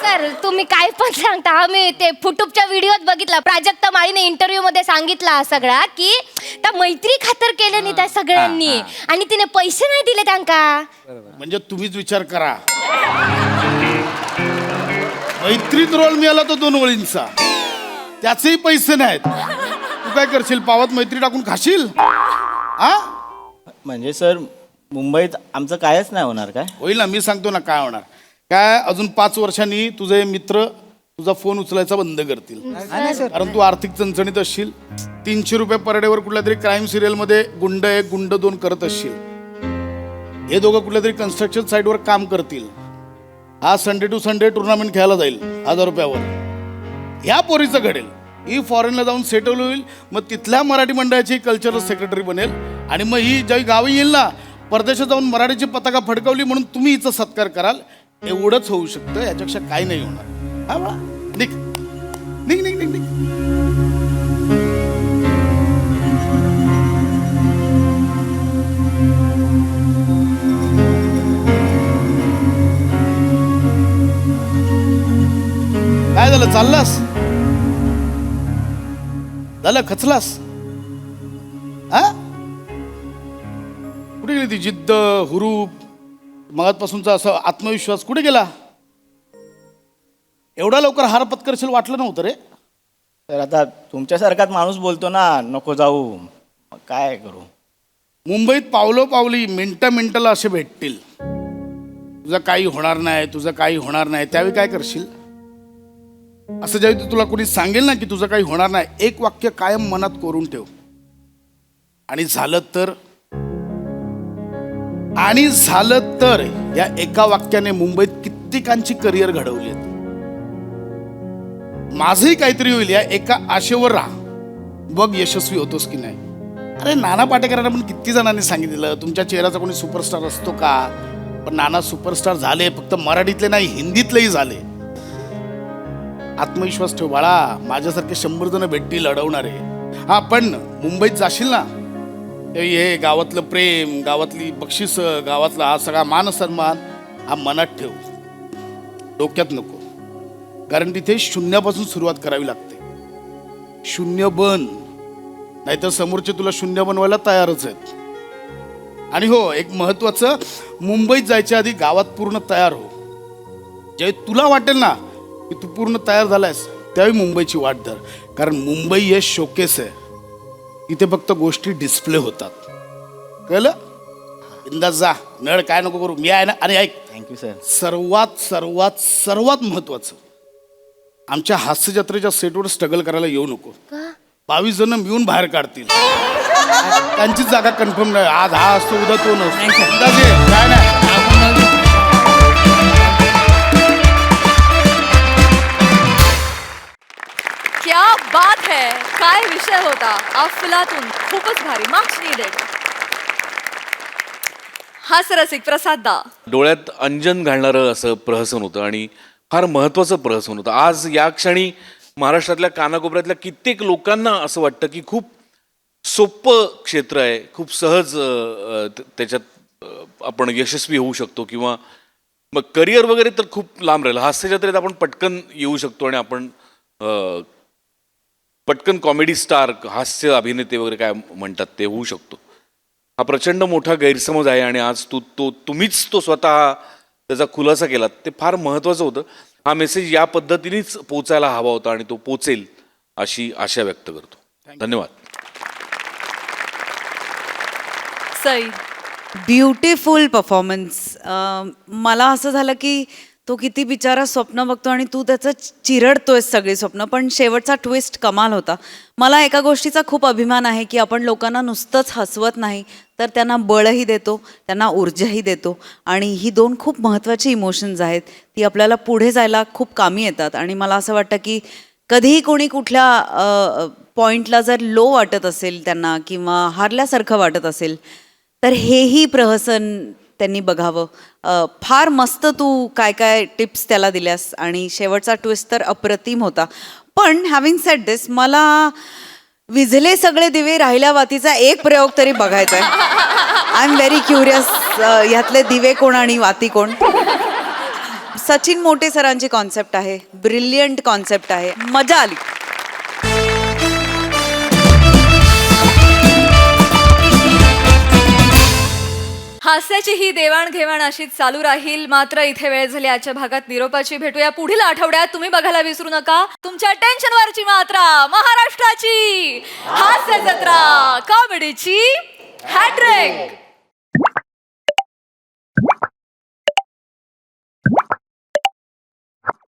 सर तुम्ही काय पण सांगता. आम्ही ते फुटूबच्या व्हिडिओत बघितला, प्राजक्ता माळीने इंटरव्ह्यू मध्ये सांगितला सगळा की त्या मैत्री खातर केलं नाही त्या सगळ्यांनी आणि तिने पैसे नाही दिले त्यांका. म्हणजे तुम्हीच विचार करा, मैत्रीत रोल मिळाला तो 2 ओळींचा, त्याचेही पैसे नाहीत. तू काय करशील? पावात मैत्री टाकून खाशील? हा, म्हणजे सर मुंबईत आमचं कायच नाही होणार काय? होईल ना, मी सांगतो ना काय होणार. काय अजून 5 वर्षांनी तुझे मित्र तुझा फोन उचलायचा बंद करतील, कारण तू आर्थिक चणचणीत असशील. 300 रुपये पर डेवर कुठल्या तरी क्राईम सिरियल मध्ये गुंड 1 गुंड 2 करत असशील. हे दोघं कुठल्या तरी कन्स्ट्रक्शन साईटवर काम करतील. हा संडे टू संडे टुर्नामेंट खेळायला जाईल 1000 रुपयावर. ह्या पोरीचं घडेल, ही फॉरेनला जाऊन सेटल होईल, मग तिथल्या मराठी मंडळाची कल्चरल सेक्रेटरी बनेल. आणि मग ही ज्यावेळी गावी येईल ना, परदेशात जाऊन मराठीची पताका फडकवली म्हणून तुम्ही हिचा सत्कार कराल. एवढंच होऊ शकतं, याच्यापेक्षा काही नाही होणार. हा बा, निघ निघ निघ निघ निघ. काय झालं? चाललास? झालं? खचलास? हा, कुठे गेली ती जिद्द, हुरूप, मगातपासूनचा असा आत्मविश्वास कुठे गेला? एवढा लवकर हार पत्करशील वाटलं नव्हतं रे. तर आता तुमच्यासारखाच माणूस बोलतो ना नको जाऊ, मग काय करू? मुंबईत पावलोपावली मिनिटाला असे भेटतील, तुझं काही होणार नाही, तुझं काही होणार नाही. त्यावेळी काय करशील? असं ज्यावेळी तुला कोणी सांगेल ना की तुझं काही होणार नाही, एक वाक्य कायम मनात कोरून ठेव. आणि झालं तर या एका वाक्याने मुंबईत कित्येकांची करिअर घडवली. माझंही काहीतरी होईल या एका आशेवर राहा, बघ यशस्वी होतोस की नाही. अरे नाना पाटेकरांना पण किती जणांनी सांगितलं तुमच्या चेहऱ्याचा कोणी सुपरस्टार असतो का? पण नाना सुपरस्टार झाले, फक्त मराठीतले नाही हिंदीतलेही झाले. आत्मविश्वास ठेव बाळा, माझ्यासारखे 100 जण भेटतील अडवणारे. हा, पण मुंबईत जाशील ना, हे गावातलं प्रेम, गावातली बक्षिस, गावातला हा सगळा मान सन्मान हा मनात ठेव, डोक्यात नको. कारण तिथे शून्यापासून सुरुवात करावी लागते. शून्य बन, नाहीतर समोरचे तुला शून्य बनवायला तयारच आहेत. आणि हो, एक महत्वाचं, मुंबईत जायच्या आधी गावात पूर्ण तयार हो. ज्यावेळी तुला वाटेल ना की तू पूर्ण तयार झालायस, त्यावेळी मुंबईची वाट धर. कारण मुंबई हे शोकेस आहे, इथे फक्त गोष्टी डिस्प्ले होतात. कळलं? बिंदास जा, नळ काय नको करू, मी आहे ना. आणि ऐक, थँक्यू सर. सर्वात सर्वात सर्वात महत्वाचं, आमच्या हास्य जत्रेच्या सेटवर स्ट्रगल करायला येऊ नको. 22 जण मिळून बाहेर काढतील, त्यांची जागा कन्फर्म नाही. आज हा असतो, उद्या तो नसतो. काय नाही. क्या बात है, काय विषय होता. अफलातून, खूपच भारी. Marks needed. हास्यरसिक प्रसाद दा. डोळ्यात अंजन घालणारं असं प्रहसन होतं आणि फार महत्त्वाचं प्रहसन होतं. आज या क्षणी महाराष्ट्रातल्या कानाकोपऱ्यातल्या कित्येक लोकांना असं वाटतं की खूप सोपं क्षेत्र आहे, खूप सहज त्याच्यात आपण यशस्वी होऊ शकतो किंवा मग करिअर वगैरे तर खूप लांब राहिलं. हास्य जत्रेत आपण पटकन येऊ शकतो आणि आपण पटकन कॉमेडी स्टार, हास्य अभिनेते वगैरे काय म्हणतात ते होऊ शकतो. हा प्रचंड मोठा गैरसमज आहे आणि आज तुम्हीच तो स्वतः त्याचा खुलासा केला. ते फार महत्त्वाचं होतं. हा मेसेज या पद्धतीनेच पोचायला हवा होता आणि तो पोचेल अशी आशा व्यक्त करतो. धन्यवाद. सई. Beautiful performance. मला असं झालं की तो किती बिचारा स्वप्न बघतो आणि तू त्याचं चिरडतोय सगळी स्वप्न, पण शेवटचा ट्विस्ट कमाल होता. मला एका गोष्टीचा खूप अभिमान आहे की आपण लोकांना नुसतंच हसवत नाही तर त्यांना बळही देतो, त्यांना ऊर्जाही देतो आणि ही 2 खूप महत्त्वाची इमोशन्स आहेत. ती आपल्याला पुढे जायला खूप कामी येतात आणि मला असं वाटतं की कधीही कोणी कुठल्या पॉईंटला जर लो वाटत असेल त्यांना किंवा हारल्यासारखं वाटत असेल तर हेही प्रहसन त्यांनी बघावं. फार मस्त तू काय काय टिप्स त्याला दिल्यास आणि शेवटचा ट्विस्ट तर अप्रतिम होता. पण हॅव्हिंग सेड दिस, मला विझले सगळे दिवे राहिल्या वातीचा एक प्रयोग तरी बघायचा आहे. आय एम व्हेरी क्युरियस, ह्यातले दिवे कोण आणि वाती कोण. सचिन मोटे सरांची कॉन्सेप्ट आहे, ब्रिलियंट कॉन्सेप्ट आहे, मजा आली. हास्याची ही देवाणघेवाण अशीच चालू राहील. मात्र इथे वेळ झाली आजच्या भागात निरोपाची. भेटूया पुढील आठवड्यात. तुम्ही बघायला विसरू नका तुमच्या टेन्शनवरची मात्रा, महाराष्ट्राची हास्य जत्रा, कॉमेडीची हॅट्रिक.